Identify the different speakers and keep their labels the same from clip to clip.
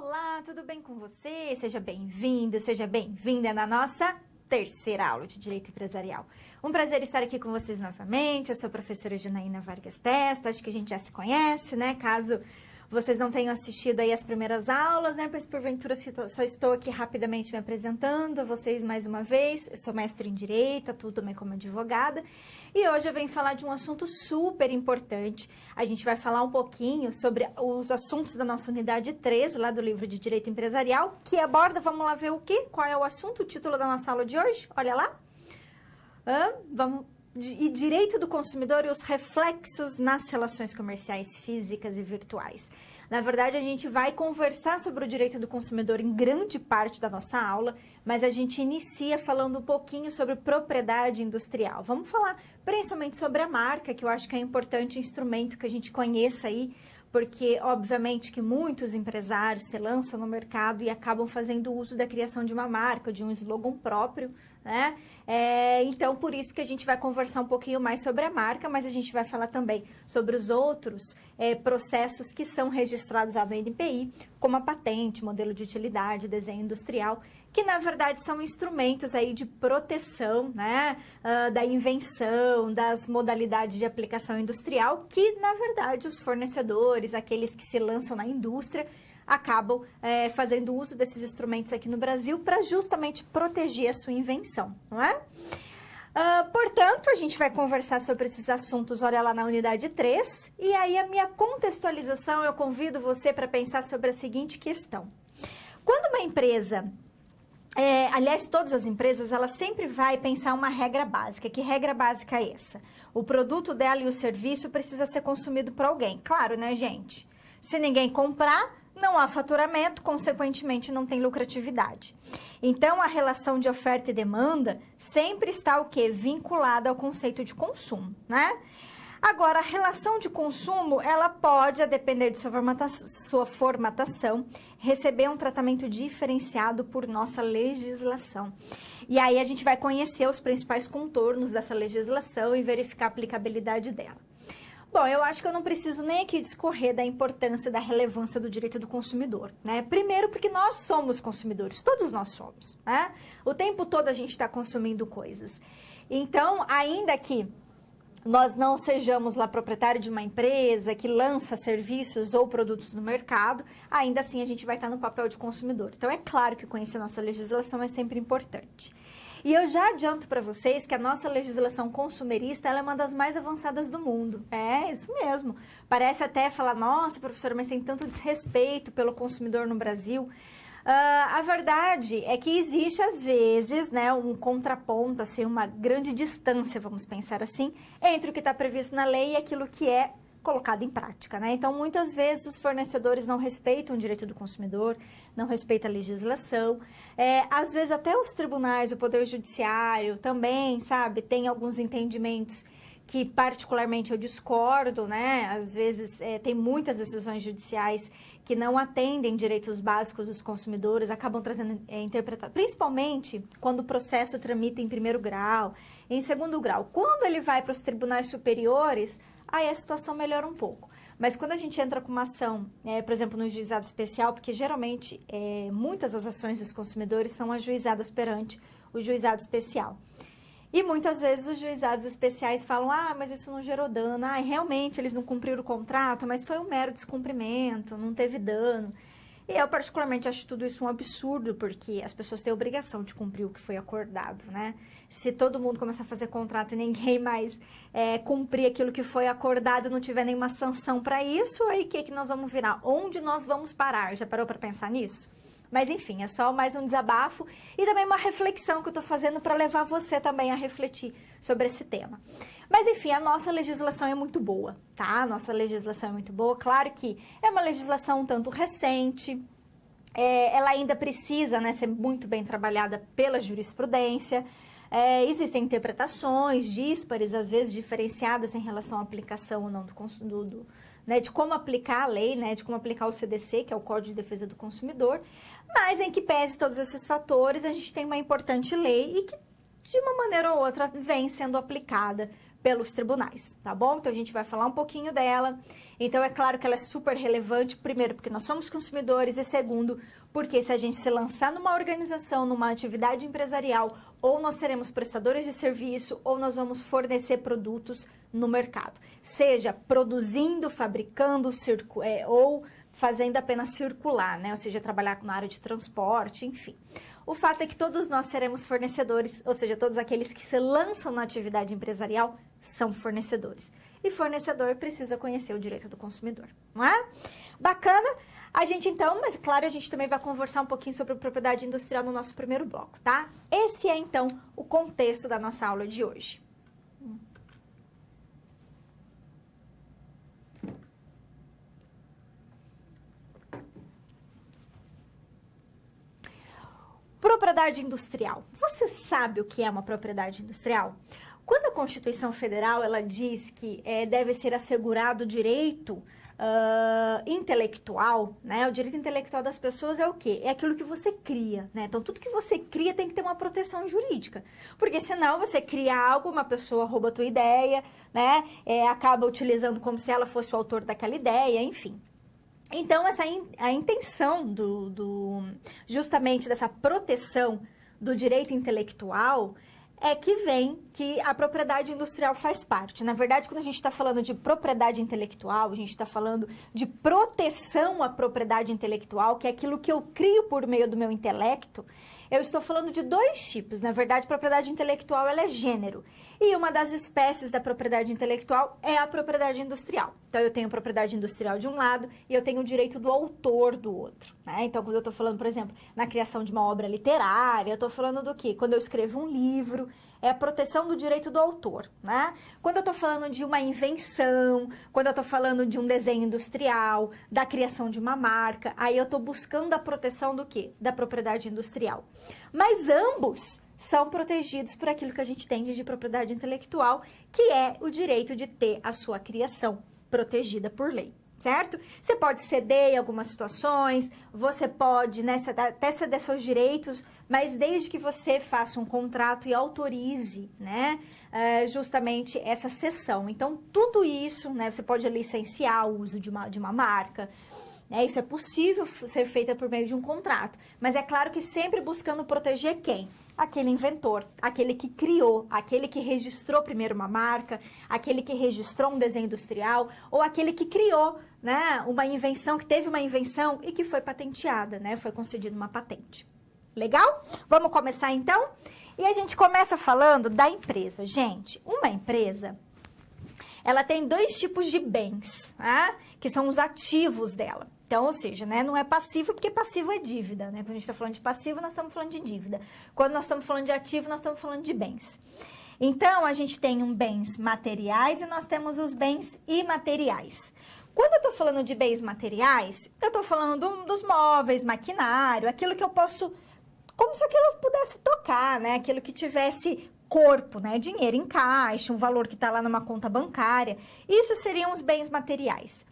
Speaker 1: Olá, tudo bem com você? Seja bem-vindo, seja bem-vinda na nossa terceira aula de Direito Empresarial. Um prazer estar aqui com vocês novamente. Eu sou a professora Janaína Vargas Testa, acho que a gente já se conhece, né? Caso vocês não tenham assistido aí as primeiras aulas, né? Pois porventura só estou aqui rapidamente me apresentando a vocês mais uma vez. Eu sou mestre em Direito, atuo também como advogada. E hoje eu venho falar de um assunto super importante. A gente vai falar um pouquinho sobre os assuntos da nossa unidade 13, lá do livro de Direito Empresarial, que aborda, vamos lá ver o quê? Qual é o assunto, o título da nossa aula de hoje? Olha lá. E direito do consumidor e os reflexos nas relações comerciais físicas e virtuais. Na verdade, a gente vai conversar sobre o direito do consumidor em grande parte da nossa aula, mas a gente inicia falando um pouquinho sobre propriedade industrial. Vamos falar principalmente sobre a marca, que eu acho que é importante instrumento que a gente conheça aí, porque, obviamente, que muitos empresários se lançam no mercado e acabam fazendo uso da criação de uma marca, de um slogan próprio, né? Então, por isso que a gente vai conversar um pouquinho mais sobre a marca, mas a gente vai falar também sobre os outros processos que são registrados lá no NPI, como a patente, modelo de utilidade, desenho industrial, que na verdade são instrumentos aí de proteção, né, da invenção, das modalidades de aplicação industrial, que na verdade os fornecedores, aqueles que se lançam na indústria, acabam fazendo uso desses instrumentos aqui no Brasil para justamente proteger a sua invenção, não é? Portanto, a gente vai conversar sobre esses assuntos, olha lá na unidade 3, e aí a minha contextualização, eu convido você para pensar sobre a seguinte questão. Quando uma empresa, aliás, todas as empresas, ela sempre vai pensar uma regra básica. Que regra básica é essa? O produto dela e o serviço precisa ser consumido por alguém. Claro, né, gente? Se ninguém comprar, não há faturamento, consequentemente não tem lucratividade. Então, a relação de oferta e demanda sempre está o quê? Vinculada ao conceito de consumo, né? Agora, a relação de consumo, ela pode, a depender de sua formatação, receber um tratamento diferenciado por nossa legislação. E aí a gente vai conhecer os principais contornos dessa legislação e verificar a aplicabilidade dela. Bom, eu acho que eu não preciso nem aqui discorrer da importância e da relevância do direito do consumidor, né? Primeiro porque nós somos consumidores, todos nós somos, né? O tempo todo a gente está consumindo coisas. Então, ainda que nós não sejamos lá proprietário de uma empresa que lança serviços ou produtos no mercado, ainda assim a gente vai estar no papel de consumidor. Então, é claro que conhecer a nossa legislação é sempre importante. E eu já adianto para vocês que a nossa legislação consumerista ela é uma das mais avançadas do mundo. É, isso mesmo. Parece até falar, nossa, professora, mas tem tanto desrespeito pelo consumidor no Brasil. A verdade é que existe, às vezes, né, um contraponto, assim, uma grande distância, vamos pensar assim, entre o que está previsto na lei e aquilo que é colocado em prática, né? Então, muitas vezes, os fornecedores não respeitam o direito do consumidor, não respeitam a legislação. Às vezes, até os tribunais, o Poder Judiciário também, sabe, tem alguns entendimentos que, particularmente, eu discordo, né? Às vezes, tem muitas decisões judiciais que não atendem direitos básicos dos consumidores, acabam trazendo interpretação, principalmente quando o processo tramita em primeiro grau, em segundo grau. Quando ele vai para os tribunais superiores, aí a situação melhora um pouco. Mas quando a gente entra com uma ação, por exemplo, no juizado especial, porque geralmente muitas das ações dos consumidores são ajuizadas perante o juizado especial. E muitas vezes os juizados especiais falam, mas isso não gerou dano, realmente eles não cumpriram o contrato, mas foi um mero descumprimento, não teve dano. E eu particularmente acho tudo isso um absurdo, porque as pessoas têm a obrigação de cumprir o que foi acordado, né? Se todo mundo começar a fazer contrato e ninguém mais cumprir aquilo que foi acordado e não tiver nenhuma sanção para isso, aí o que nós vamos virar? Onde nós vamos parar? Já parou para pensar nisso? Mas, enfim, é só mais um desabafo e também uma reflexão que eu estou fazendo para levar você também a refletir sobre esse tema. Mas, enfim, a nossa legislação é muito boa, tá? A nossa legislação é muito boa. Claro que é uma legislação um tanto recente, ela ainda precisa, né, ser muito bem trabalhada pela jurisprudência. Existem interpretações díspares, às vezes diferenciadas em relação à aplicação ou não né, de como aplicar a lei, né, de como aplicar o CDC, que é o Código de Defesa do Consumidor, mas em que pese todos esses fatores, a gente tem uma importante lei e que, de uma maneira ou outra, vem sendo aplicada pelos tribunais, tá bom? Então, a gente vai falar um pouquinho dela. Então, é claro que ela é super relevante, primeiro, porque nós somos consumidores, e segundo, porque se a gente se lançar numa organização, numa atividade empresarial, ou nós seremos prestadores de serviço, ou nós vamos fornecer produtos no mercado. Seja produzindo, fabricando, ou fazendo apenas circular, né? Ou seja, trabalhar na área de transporte, enfim. O fato é que todos nós seremos fornecedores, ou seja, todos aqueles que se lançam na atividade empresarial são fornecedores. E fornecedor precisa conhecer o direito do consumidor, não é? Bacana? A gente então, mas claro, a gente também vai conversar um pouquinho sobre propriedade industrial no nosso primeiro bloco, tá? Esse é então o contexto da nossa aula de hoje. Propriedade industrial. Você sabe o que é uma propriedade industrial? Quando a Constituição Federal ela diz que deve ser assegurado o direito intelectual, né? O direito intelectual das pessoas é o quê? É aquilo que você cria, né? Então, tudo que você cria tem que ter uma proteção jurídica. Porque senão você cria algo, uma pessoa rouba a tua ideia, né? Acaba utilizando como se ela fosse o autor daquela ideia, enfim. Então, a intenção justamente dessa proteção do direito intelectual é que a propriedade industrial faz parte. Na verdade, quando a gente está falando de propriedade intelectual, a gente está falando de proteção à propriedade intelectual, que é aquilo que eu crio por meio do meu intelecto. Eu estou falando de dois tipos. Na verdade, propriedade intelectual ela é gênero. E uma das espécies da propriedade intelectual é a propriedade industrial. Então, eu tenho propriedade industrial de um lado e eu tenho o direito do autor do outro, né? Então, quando eu estou falando, por exemplo, na criação de uma obra literária, eu estou falando do quê? Quando eu escrevo um livro, é a proteção do direito do autor, né? Quando eu estou falando de uma invenção, quando eu estou falando de um desenho industrial, da criação de uma marca, aí eu estou buscando a proteção do quê? Da propriedade industrial. Mas ambos são protegidos por aquilo que a gente tem de propriedade intelectual, que é o direito de ter a sua criação protegida por lei, certo? Você pode ceder em algumas situações, você pode, né, até ceder seus direitos, mas desde que você faça um contrato e autorize, né, justamente essa cessão. Então, tudo isso, né, você pode licenciar o uso de uma marca, né, isso é possível ser feito por meio de um contrato, mas é claro que sempre buscando proteger quem? Aquele inventor, aquele que criou, aquele que registrou primeiro uma marca, aquele que registrou um desenho industrial, ou aquele que criou, né, uma invenção, que teve uma invenção e que foi patenteada, né, foi concedida uma patente. Legal? Vamos começar então? E a gente começa falando da empresa. Gente, uma empresa, ela tem dois tipos de bens, tá? Que são os ativos dela. Então, ou seja, né, não é passivo, porque passivo é dívida, né? Quando a gente está falando de passivo, nós estamos falando de dívida. Quando nós estamos falando de ativo, nós estamos falando de bens. Então, a gente tem bens materiais e nós temos os bens imateriais. Quando eu estou falando de bens materiais, eu estou falando dos móveis, maquinário, aquilo que eu posso, como se aquilo eu pudesse tocar, né? Aquilo que tivesse corpo, né? Dinheiro em caixa, um valor que está lá numa conta bancária. Isso seriam os bens materiais.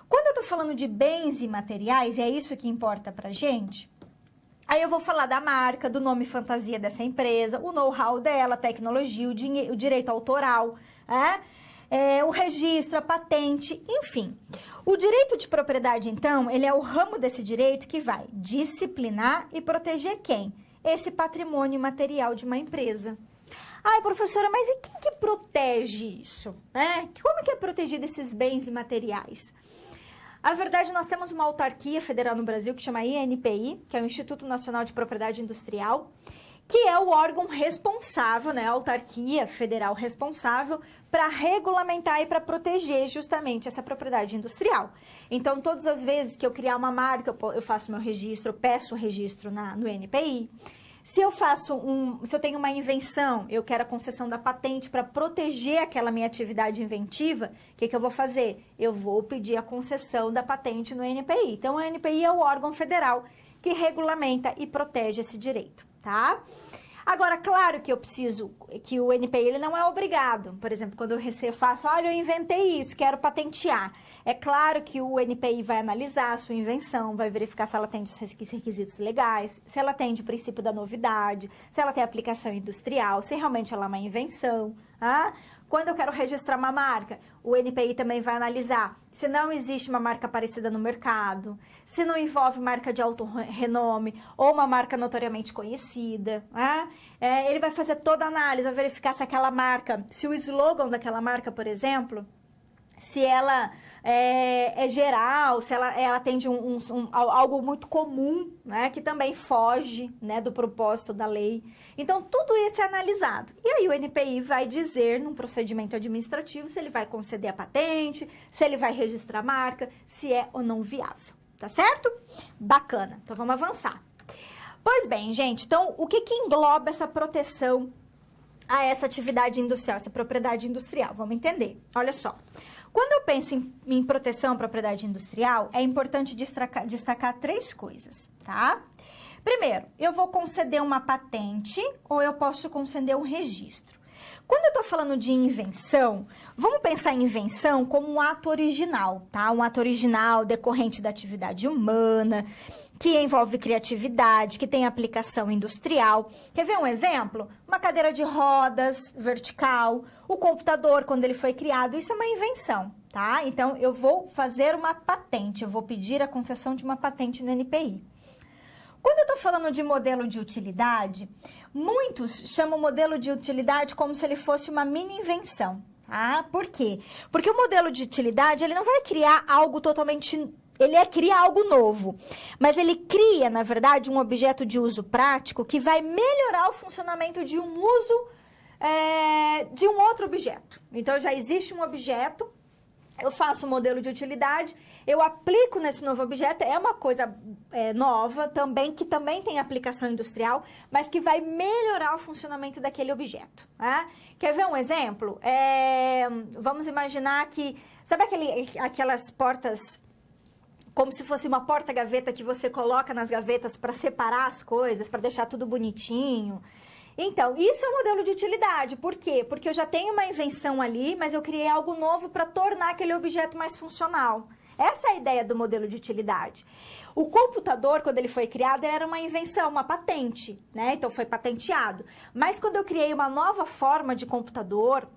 Speaker 1: Quando eu tô falando de bens imateriais, e é isso que importa pra gente, aí eu vou falar da marca, do nome fantasia dessa empresa, o know-how dela, a tecnologia, o direito autoral, o registro, a patente, enfim. O direito de propriedade, então, ele é o ramo desse direito que vai disciplinar e proteger quem? Esse patrimônio material de uma empresa. Ai, professora, mas e quem que protege isso? Como que é protegido esses bens imateriais? A verdade, nós temos uma autarquia federal no Brasil que chama INPI, que é o Instituto Nacional de Propriedade Industrial, que é o órgão responsável, né, a autarquia federal responsável para regulamentar e para proteger justamente essa propriedade industrial. Então, todas as vezes que eu criar uma marca, eu faço meu registro, eu peço o registro no INPI. Se eu tenho uma invenção, eu quero a concessão da patente para proteger aquela minha atividade inventiva, o que eu vou fazer? Eu vou pedir a concessão da patente no INPI. Então, o INPI é o órgão federal que regulamenta e protege esse direito, tá? Agora, claro que eu preciso, que o INPI ele não é obrigado. Por exemplo, quando eu faço, olha, eu inventei isso, quero patentear. É claro que o INPI vai analisar a sua invenção, vai verificar se ela atende os requisitos legais, se ela atende o princípio da novidade, se ela tem aplicação industrial, se realmente ela é uma invenção, Quando eu quero registrar uma marca, o NPI também vai analisar se não existe uma marca parecida no mercado, se não envolve marca de alto renome ou uma marca notoriamente conhecida. Ele vai fazer toda a análise, vai verificar se aquela marca, se o slogan daquela marca, por exemplo, se ela é geral, se ela atende algo muito comum, né, que também foge, né, do propósito da lei. Então, tudo isso é analisado. E aí o NPI vai dizer, num procedimento administrativo, se ele vai conceder a patente, se ele vai registrar a marca, se é ou não viável. Tá certo? Bacana. Então, vamos avançar. Pois bem, gente, então, o que engloba essa proteção a essa atividade industrial, essa propriedade industrial? Vamos entender. Olha só. Quando eu penso em proteção à propriedade industrial, é importante destacar 3 coisas, tá? Primeiro, eu vou conceder uma patente ou eu posso conceder um registro. Quando eu tô falando de invenção, vamos pensar em invenção como um ato original, tá? Um ato original decorrente da atividade humana, que envolve criatividade, que tem aplicação industrial. Quer ver um exemplo? Uma cadeira de rodas vertical, o computador, quando ele foi criado, isso é uma invenção, tá? Então, eu vou fazer uma patente, eu vou pedir a concessão de uma patente no NPI. Quando eu tô falando de modelo de utilidade, muitos chamam o modelo de utilidade como se ele fosse uma mini invenção, tá? Por quê? Porque o modelo de utilidade, ele não vai criar algo totalmente... Ele cria algo novo, mas ele cria, na verdade, um objeto de uso prático que vai melhorar o funcionamento de um uso de um outro objeto. Então, já existe um objeto, eu faço um modelo de utilidade, eu aplico nesse novo objeto, é uma coisa nova também, que também tem aplicação industrial, mas que vai melhorar o funcionamento daquele objeto. Né? Quer ver um exemplo? Vamos imaginar que, sabe aquelas portas... como se fosse uma porta-gaveta que você coloca nas gavetas para separar as coisas, para deixar tudo bonitinho. Então, isso é um modelo de utilidade. Por quê? Porque eu já tenho uma invenção ali, mas eu criei algo novo para tornar aquele objeto mais funcional. Essa é a ideia do modelo de utilidade. O computador, quando ele foi criado, era uma invenção, uma patente, né? Então, foi patenteado. Mas quando eu criei uma nova forma de computador...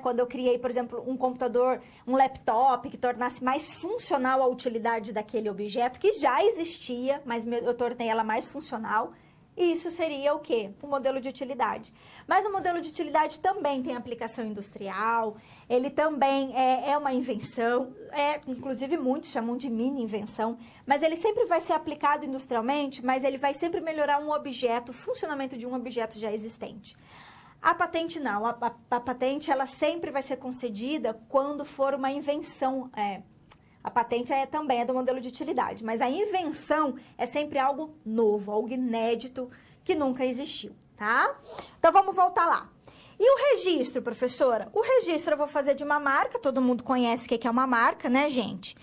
Speaker 1: quando eu criei, por exemplo, um computador, um laptop, que tornasse mais funcional a utilidade daquele objeto, que já existia, mas eu tornei ela mais funcional, isso seria o quê? Um modelo de utilidade. Mas o modelo de utilidade também tem aplicação industrial, ele também é uma invenção, inclusive muitos chamam de mini invenção, mas ele sempre vai ser aplicado industrialmente, mas ele vai sempre melhorar um objeto, o funcionamento de um objeto já existente. A patente não, a patente ela sempre vai ser concedida quando for uma invenção, a patente também é do modelo de utilidade, mas a invenção é sempre algo novo, algo inédito que nunca existiu, tá? Então vamos voltar lá. E o registro, professora? O registro eu vou fazer de uma marca, todo mundo conhece o que é uma marca, né, gente?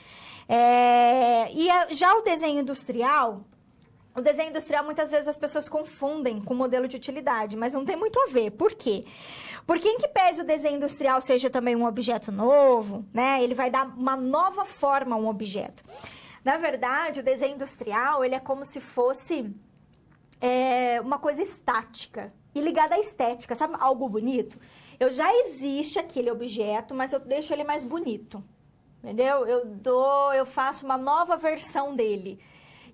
Speaker 1: Já o desenho industrial... O desenho industrial, muitas vezes, as pessoas confundem com o modelo de utilidade, mas não tem muito a ver. Por quê? Porque em que pese o desenho industrial seja também um objeto novo, né? Ele vai dar uma nova forma a um objeto. Na verdade, o desenho industrial, ele é como se fosse uma coisa estática e ligada à estética. Sabe algo bonito? Já existe aquele objeto, mas eu deixo ele mais bonito. Entendeu? Eu faço uma nova versão dele.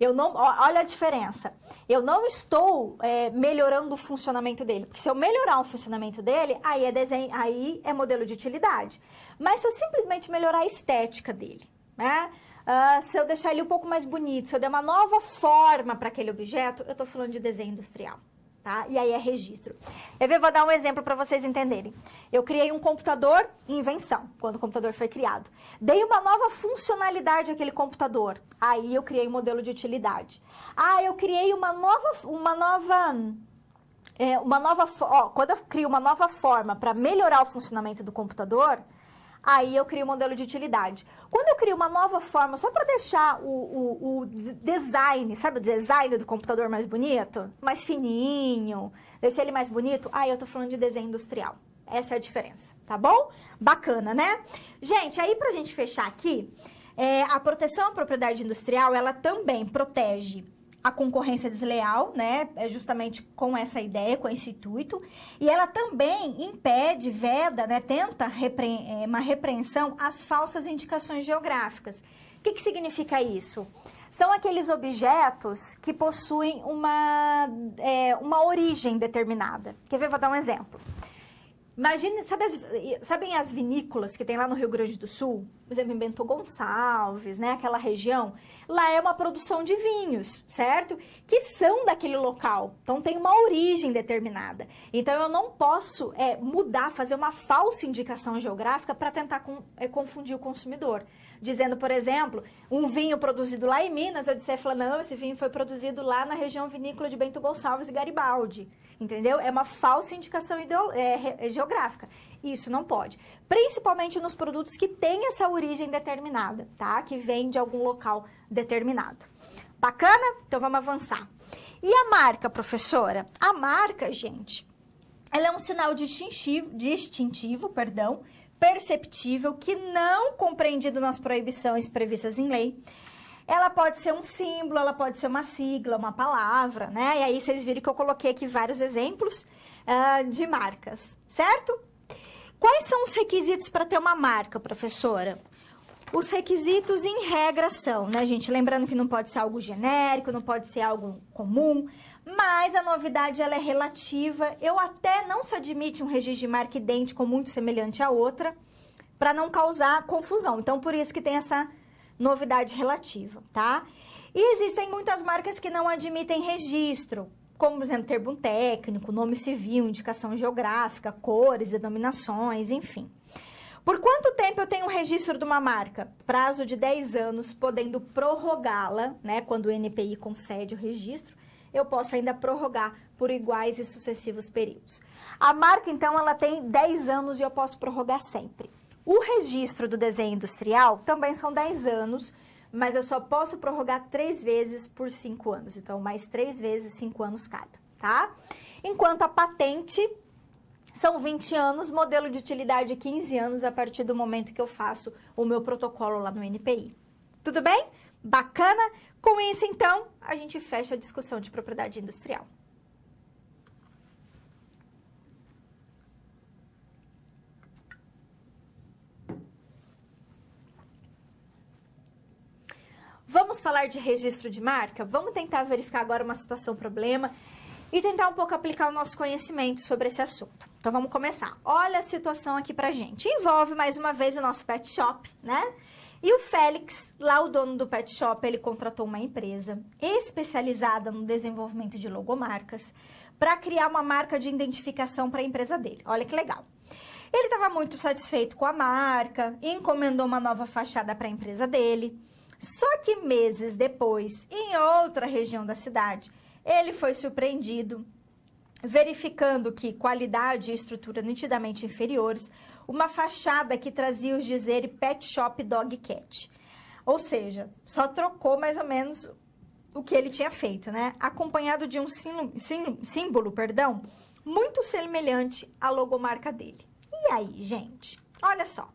Speaker 1: Olha a diferença. Eu não estou melhorando o funcionamento dele. Porque se eu melhorar o funcionamento dele, aí é modelo de utilidade. Mas se eu simplesmente melhorar a estética dele, né? Se eu deixar ele um pouco mais bonito, se eu der uma nova forma para aquele objeto, eu estou falando de desenho industrial. Tá? E aí é registro. Eu vou dar um exemplo para vocês entenderem. Eu criei um computador em invenção, quando o computador foi criado. Dei uma nova funcionalidade àquele computador. Aí eu criei um modelo de utilidade. Eu criei quando eu crio uma nova forma para melhorar o funcionamento do computador, aí eu crio um modelo de utilidade. Quando eu crio uma nova forma, só para deixar o design, sabe o design do computador mais bonito? Mais fininho, deixar ele mais bonito, aí eu tô falando de desenho industrial. Essa é a diferença, tá bom? Bacana, né? Gente, aí pra gente fechar aqui, a proteção à propriedade industrial, ela também protege a concorrência desleal, né? É justamente com essa ideia, com esse intuito. E ela também impede, veda, né? Tenta uma repreensão às falsas indicações geográficas. O que significa isso? São aqueles objetos que possuem uma origem determinada. Quer ver? Vou dar um exemplo. Imagine, sabem as vinícolas que tem lá no Rio Grande do Sul? Por exemplo, em Bento Gonçalves, né? Aquela região. Lá é uma produção de vinhos, certo? Que são daquele local. Então, tem uma origem determinada. Então, eu não posso mudar, fazer uma falsa indicação geográfica para tentar confundir o consumidor. Dizendo, por exemplo, um vinho produzido lá em Minas, eu disser, não, esse vinho foi produzido lá na região vinícola de Bento Gonçalves e Garibaldi. Entendeu? É uma falsa indicação geográfica. Isso não pode. Principalmente nos produtos que têm essa origem determinada, tá? Que vem de algum local determinado. Bacana? Então, vamos avançar. E a marca, professora? A marca, gente, ela é um sinal distintivo, perceptível, que não compreendido nas proibições previstas em lei. Ela pode ser um símbolo, ela pode ser uma sigla, uma palavra, né? E aí vocês viram que eu coloquei aqui vários exemplos de marcas, certo? Quais são os requisitos para ter uma marca, professora? Os requisitos, em regra, são, né, gente? Lembrando que não pode ser algo genérico, não pode ser algo comum, mas a novidade, ela é relativa. Eu até não se admite um registro de marca idêntico ou muito semelhante à outra, para não causar confusão. Então, por isso que tem essa novidade relativa, tá? E existem muitas marcas que não admitem registro, como, por exemplo, termo técnico, nome civil, indicação geográfica, cores, denominações, enfim. Por quanto tempo eu tenho um registro de uma marca? Prazo de 10 anos, podendo prorrogá-la, né? Quando o NPI concede o registro, eu posso ainda prorrogar por iguais e sucessivos períodos. A marca, então, ela tem 10 anos e eu posso prorrogar sempre. O registro do desenho industrial também são 10 anos, mas eu só posso prorrogar 3 vezes por 5 anos. Então, mais 3 vezes 5 anos cada, tá? Enquanto a patente são 20 anos, modelo de utilidade 15 anos a partir do momento que eu faço o meu protocolo lá no NPI. Tudo bem? Bacana? Com isso, então, a gente fecha a discussão de propriedade industrial. Vamos falar de registro de marca? Vamos tentar verificar agora uma situação, problema e tentar um pouco aplicar o nosso conhecimento sobre esse assunto. Então, vamos começar. Olha a situação aqui pra gente. Envolve, mais uma vez, o nosso pet shop, né? E o Félix, lá o dono do pet shop, ele contratou uma empresa especializada no desenvolvimento de logomarcas para criar uma marca de identificação para a empresa dele. Olha que legal. Ele estava muito satisfeito com a marca, encomendou uma nova fachada para a empresa dele. Só que meses depois, em outra região da cidade, ele foi surpreendido, verificando que qualidade e estrutura nitidamente inferiores, uma fachada que trazia os dizeres Pet Shop Dog Cat. Ou seja, só trocou mais ou menos o que ele tinha feito, né? Acompanhado de um símbolo, muito semelhante à logomarca dele. E aí, gente? Olha só.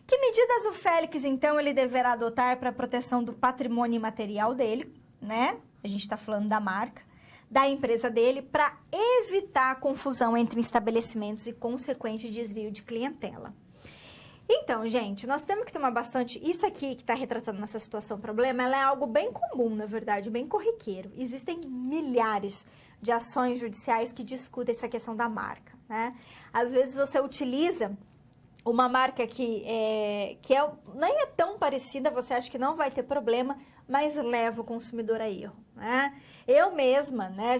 Speaker 1: Que medidas o Félix, então, ele deverá adotar para a proteção do patrimônio imaterial dele, né? A gente está falando da marca, da empresa dele, para evitar a confusão entre estabelecimentos e consequente desvio de clientela. Então, gente, nós temos que tomar bastante... Isso aqui que está retratando nessa situação problema, ela é algo bem comum, na verdade, bem corriqueiro. Existem milhares de ações judiciais que discutem essa questão da marca, né? Às vezes você utiliza uma marca que nem é tão parecida, você acha que não vai ter problema, mas leva o consumidor a erro, né? Eu mesma, né,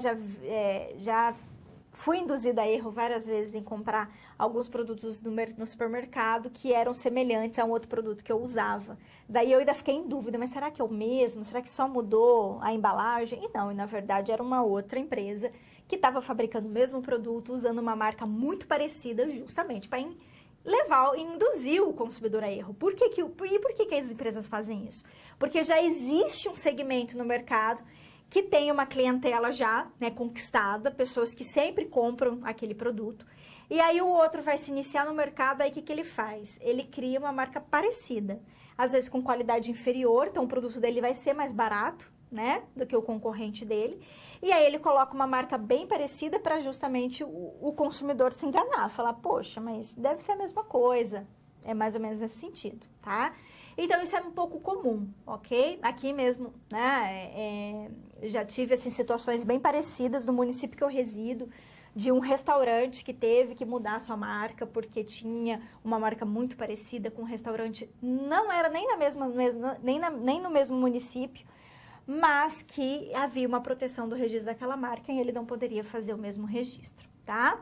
Speaker 1: já fui induzida a erro várias vezes em comprar alguns produtos no supermercado que eram semelhantes a um outro produto que eu usava. Daí eu ainda fiquei em dúvida, mas será que é o mesmo? Será que só mudou a embalagem? E não, e na verdade era uma outra empresa que estava fabricando o mesmo produto, usando uma marca muito parecida, justamente para levar e induzir o consumidor a erro. Por que as empresas fazem isso? Porque já existe um segmento no mercado que tem uma clientela já, né, conquistada, pessoas que sempre compram aquele produto. E aí o outro vai se iniciar no mercado, aí o que ele faz? Ele cria uma marca parecida, às vezes com qualidade inferior, então o produto dele vai ser mais barato, né, do que o concorrente dele. E aí ele coloca uma marca bem parecida para justamente o consumidor se enganar, falar, poxa, mas deve ser a mesma coisa. É mais ou menos nesse sentido, tá? Então, isso é um pouco comum, ok? Aqui mesmo, né, já tive, assim, situações bem parecidas no município que eu resido, de um restaurante que teve que mudar a sua marca porque tinha uma marca muito parecida com um restaurante, não era nem nem no mesmo município, mas que havia uma proteção do registro daquela marca e ele não poderia fazer o mesmo registro, tá?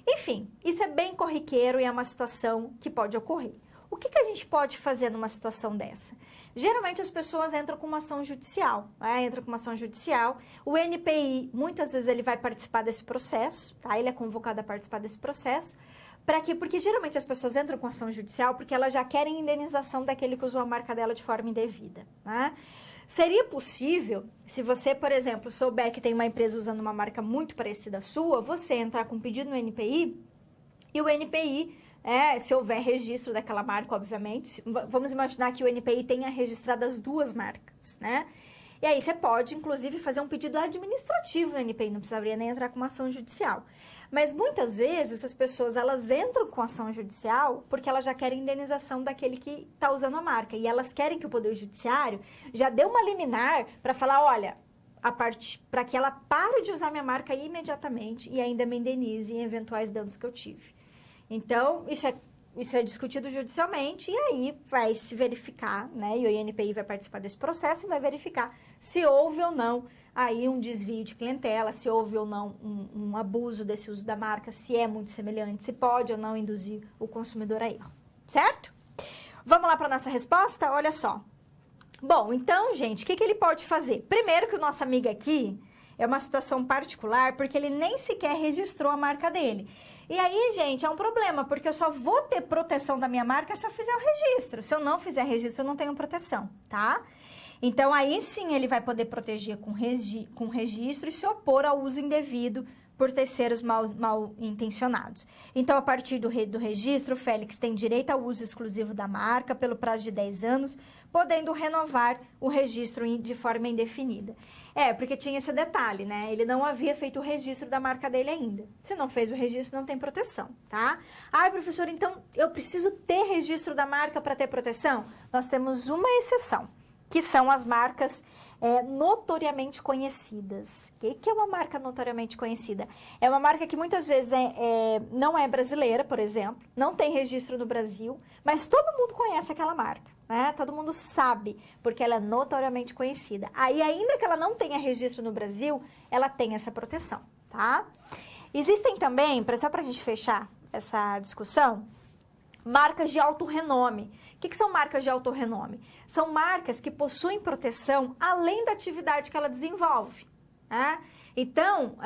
Speaker 1: Enfim, isso é bem corriqueiro e é uma situação que pode ocorrer. O que a gente pode fazer numa situação dessa? Geralmente as pessoas entram com uma ação judicial, né? Entra com uma ação judicial. O NPI, muitas vezes ele vai participar desse processo, tá? Ele é convocado a participar desse processo. Para quê? Porque geralmente as pessoas entram com ação judicial porque elas já querem indenização daquele que usou a marca dela de forma indevida, né? Seria possível, se você, por exemplo, souber que tem uma empresa usando uma marca muito parecida à sua, você entrar com um pedido no NPI e o NPI, se houver registro daquela marca, obviamente, vamos imaginar que o NPI tenha registrado as duas marcas, né? E aí você pode, inclusive, fazer um pedido administrativo no NPI, não precisaria nem entrar com uma ação judicial. Mas muitas vezes as pessoas, elas entram com ação judicial porque elas já querem indenização daquele que está usando a marca. E elas querem que o Poder Judiciário já dê uma liminar para falar, olha, para que ela pare de usar minha marca imediatamente e ainda me indenize em eventuais danos que eu tive. Então, isso é discutido judicialmente e aí vai se verificar, né? E o INPI vai participar desse processo e vai verificar se houve ou não aí um desvio de clientela, se houve ou não um abuso desse uso da marca, se é muito semelhante, se pode ou não induzir o consumidor a erro, certo? Vamos lá para a nossa resposta? Olha só. Bom, então, gente, o que ele pode fazer? Primeiro que o nosso amigo aqui é uma situação particular porque ele nem sequer registrou a marca dele. E aí, gente, é um problema, porque eu só vou ter proteção da minha marca se eu fizer o registro. Se eu não fizer registro, eu não tenho proteção, tá? Então, aí sim ele vai poder proteger com registro e se opor ao uso indevido por terceiros mal intencionados. Então, a partir do registro, o Félix tem direito ao uso exclusivo da marca pelo prazo de 10 anos, podendo renovar o registro de forma indefinida. Porque tinha esse detalhe, né? Ele não havia feito o registro da marca dele ainda. Se não fez o registro, não tem proteção, tá? Ai, professor, então eu preciso ter registro da marca para ter proteção? Nós temos uma exceção, que são as marcas notoriamente conhecidas. O que é uma marca notoriamente conhecida? É uma marca que muitas vezes não é brasileira, por exemplo, não tem registro no Brasil, mas todo mundo conhece aquela marca, né? Todo mundo sabe, porque ela é notoriamente conhecida. Aí, ainda que ela não tenha registro no Brasil, ela tem essa proteção, tá? Existem também, só para a gente fechar essa discussão, marcas de alto renome. O que são marcas de alto renome? São marcas que possuem proteção além da atividade que ela desenvolve, né? Então,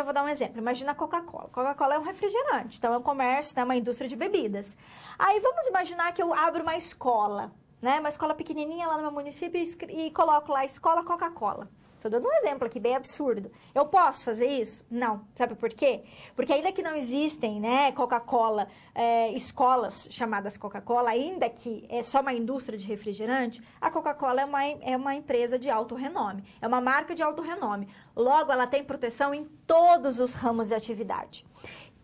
Speaker 1: vou dar um exemplo. Imagina a Coca-Cola. Coca-Cola é um refrigerante, então é um comércio, né, uma indústria de bebidas. Aí vamos imaginar que eu abro uma escola, né, uma escola pequenininha lá no meu município e coloco lá Escola Coca-Cola. Estou dando um exemplo aqui, bem absurdo. Eu posso fazer isso? Não. Sabe por quê? Porque ainda que não existem, né, Coca-Cola, escolas chamadas Coca-Cola, ainda que é só uma indústria de refrigerante, a Coca-Cola é uma empresa de alto renome. É uma marca de alto renome. Logo, ela tem proteção em todos os ramos de atividade.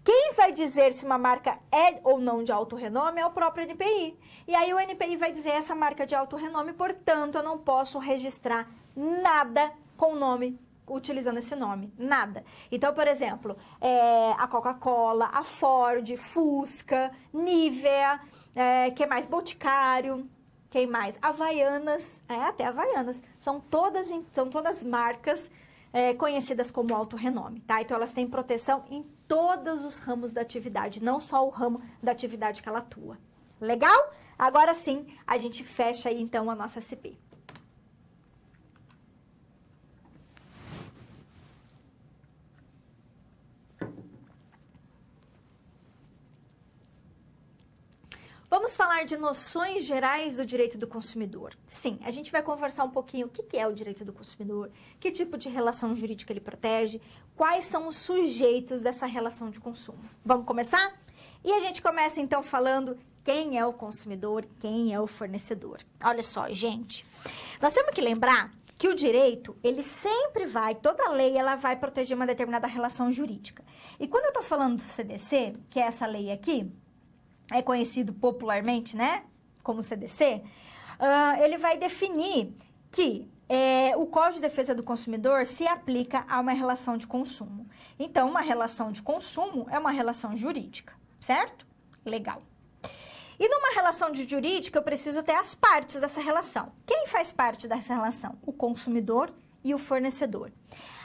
Speaker 1: Quem vai dizer se uma marca é ou não de alto renome é o próprio NPI. E aí o NPI vai dizer essa marca de alto renome, portanto, eu não posso registrar nada com o nome, utilizando esse nome, nada. Então, por exemplo, a Coca-Cola, a Ford, Fusca, Nivea, que mais? Boticário, quem mais? Havaianas, até Havaianas. São todas marcas conhecidas como alto renome, tá? Então, elas têm proteção em todos os ramos da atividade, não só o ramo da atividade que ela atua. Legal? Agora sim, a gente fecha aí, então, a nossa SP. Vamos falar de noções gerais do direito do consumidor. Sim, a gente vai conversar um pouquinho o que é o direito do consumidor, que tipo de relação jurídica ele protege, quais são os sujeitos dessa relação de consumo. Vamos começar? E a gente começa então falando quem é o consumidor, quem é o fornecedor. Olha só, gente, nós temos que lembrar que o direito, ele sempre vai, toda lei, ela vai proteger uma determinada relação jurídica. E quando eu tô falando do CDC, que é essa lei aqui, é conhecido popularmente, né, como CDC, ele vai definir que o Código de Defesa do Consumidor se aplica a uma relação de consumo. Então, uma relação de consumo é uma relação jurídica, certo? Legal. E numa relação de jurídica, eu preciso ter as partes dessa relação. Quem faz parte dessa relação? O consumidor e o fornecedor.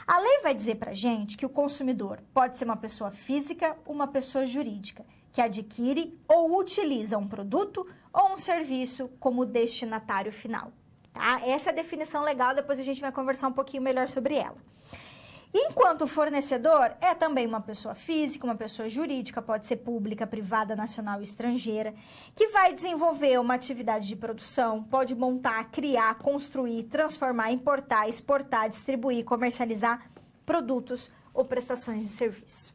Speaker 1: A lei vai dizer pra gente que o consumidor pode ser uma pessoa física ou uma pessoa jurídica, que adquire ou utiliza um produto ou um serviço como destinatário final. Tá? Essa é a definição legal, depois a gente vai conversar um pouquinho melhor sobre ela. Enquanto o fornecedor é também uma pessoa física, uma pessoa jurídica, pode ser pública, privada, nacional e estrangeira, que vai desenvolver uma atividade de produção, pode montar, criar, construir, transformar, importar, exportar, distribuir, comercializar produtos ou prestações de serviço.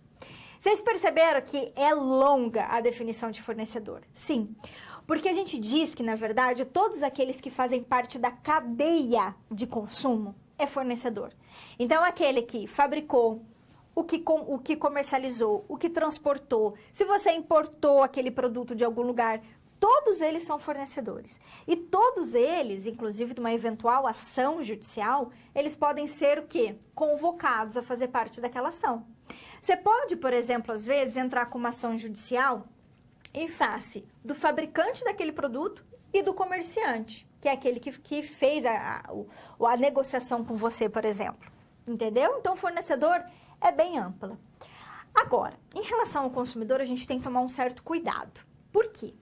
Speaker 1: Vocês perceberam que é longa a definição de fornecedor? Sim, porque a gente diz que, na verdade, todos aqueles que fazem parte da cadeia de consumo é fornecedor. Então, aquele que fabricou, o que comercializou, o que transportou, se você importou aquele produto de algum lugar, todos eles são fornecedores. E todos eles, inclusive de uma eventual ação judicial, eles podem ser o quê? Convocados a fazer parte daquela ação. Você pode, por exemplo, às vezes, entrar com uma ação judicial em face do fabricante daquele produto e do comerciante, que é aquele que fez a negociação com você, por exemplo. Entendeu? Então, o fornecedor é bem ampla. Agora, em relação ao consumidor, a gente tem que tomar um certo cuidado. Por quê?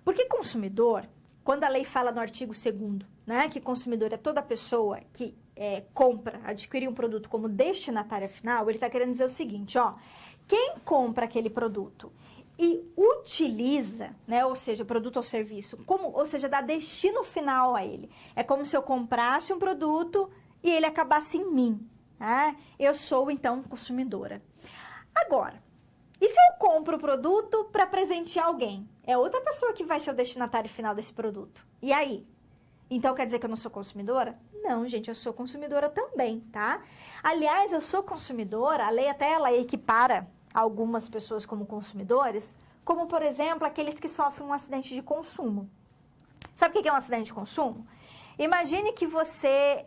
Speaker 1: Porque consumidor, quando a lei fala no artigo 2º, né, que consumidor é toda pessoa que compra, adquire um produto como destinatária final, ele está querendo dizer o seguinte, ó, quem compra aquele produto e utiliza, né, ou seja, produto ou serviço, ou seja, dá destino final a ele. É como se eu comprasse um produto e ele acabasse em mim. Né? Eu sou, então, consumidora. Agora, e se eu compro o produto para presentear alguém? É outra pessoa que vai ser o destinatário final desse produto. E aí? Então, quer dizer que eu não sou consumidora? Não, gente, eu sou consumidora também, tá? Aliás, eu sou consumidora, a lei até ela equipara algumas pessoas como consumidores, como, por exemplo, aqueles que sofrem um acidente de consumo. Sabe o que é um acidente de consumo? Imagine que você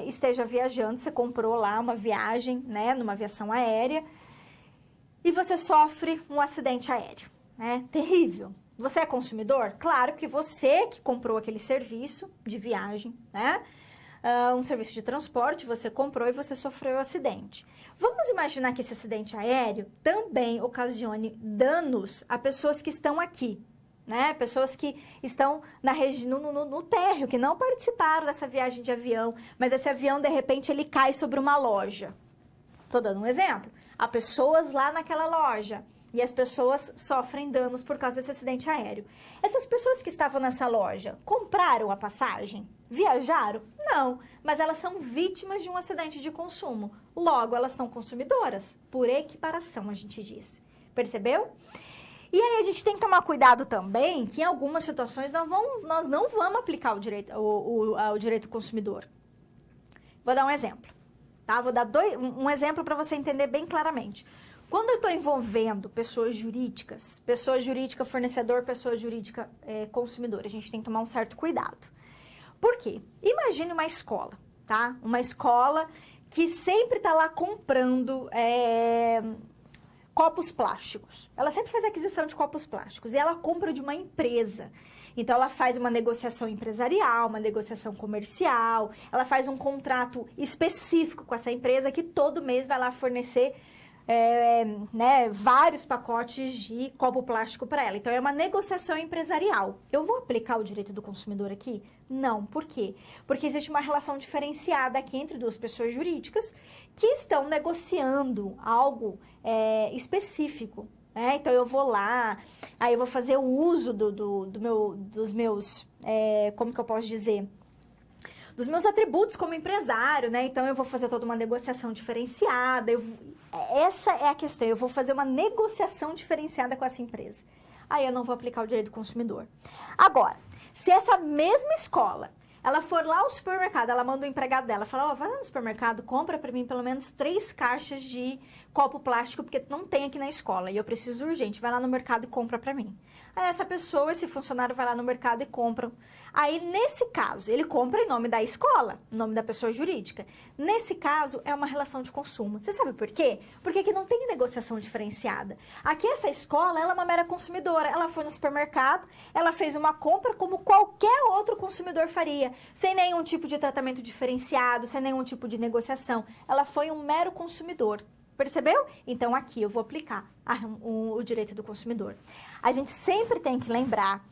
Speaker 1: esteja viajando, você comprou lá uma viagem, né, numa aviação aérea, e você sofre um acidente aéreo, né? Terrível. Você é consumidor? Claro que você que comprou aquele serviço de viagem, né? Um serviço de transporte, você comprou e você sofreu um acidente. Vamos imaginar que esse acidente aéreo também ocasione danos a pessoas que estão aqui, né? Pessoas que estão no térreo, que não participaram dessa viagem de avião, mas esse avião, de repente, ele cai sobre uma loja. Tô dando um exemplo. Há pessoas lá naquela loja e as pessoas sofrem danos por causa desse acidente aéreo. Essas pessoas que estavam nessa loja compraram a passagem? Viajaram? Não, mas elas são vítimas de um acidente de consumo. Logo, elas são consumidoras, por equiparação, a gente diz. Percebeu? E aí, a gente tem que tomar cuidado também que em algumas situações nós não vamos aplicar o direito do consumidor. Vou dar um exemplo, tá? Vou dar um exemplo para você entender bem claramente. Quando eu estou envolvendo pessoas jurídicas, pessoa jurídica fornecedor, pessoa jurídica consumidor, a gente tem que tomar um certo cuidado. Por quê? Imagine uma escola, tá? Uma escola que sempre está lá comprando copos plásticos. Ela sempre faz aquisição de copos plásticos e ela compra de uma empresa. Então, ela faz uma negociação empresarial, uma negociação comercial, ela faz um contrato específico com essa empresa que todo mês vai lá fornecer vários pacotes de copo plástico para ela. Então, é uma negociação empresarial. Eu vou aplicar o direito do consumidor aqui? Não. Por quê? Porque existe uma relação diferenciada aqui entre duas pessoas jurídicas que estão negociando algo específico. Então, eu vou lá, aí eu vou fazer o uso dos meus, como que eu posso dizer? Dos meus atributos como empresário, né? Então, eu vou fazer toda uma negociação diferenciada. Essa é a questão. Eu vou fazer uma negociação diferenciada com essa empresa. Aí, eu não vou aplicar o direito do consumidor. Agora, se essa mesma escola ela for lá ao supermercado, ela manda o empregado dela, fala, ó, vai lá no supermercado, compra pra mim pelo menos 3 caixas de copo plástico, porque não tem aqui na escola, e eu preciso urgente, vai lá no mercado e compra pra mim. Aí essa pessoa, esse funcionário vai lá no mercado e compra. Aí, nesse caso, ele compra em nome da escola, em nome da pessoa jurídica. Nesse caso, é uma relação de consumo. Você sabe por quê? Porque aqui não tem negociação diferenciada. Aqui, essa escola, ela é uma mera consumidora. Ela foi no supermercado, ela fez uma compra como qualquer outro consumidor faria, sem nenhum tipo de tratamento diferenciado, sem nenhum tipo de negociação. Ela foi um mero consumidor. Percebeu? Então, aqui eu vou aplicar o direito do consumidor. A gente sempre tem que lembrar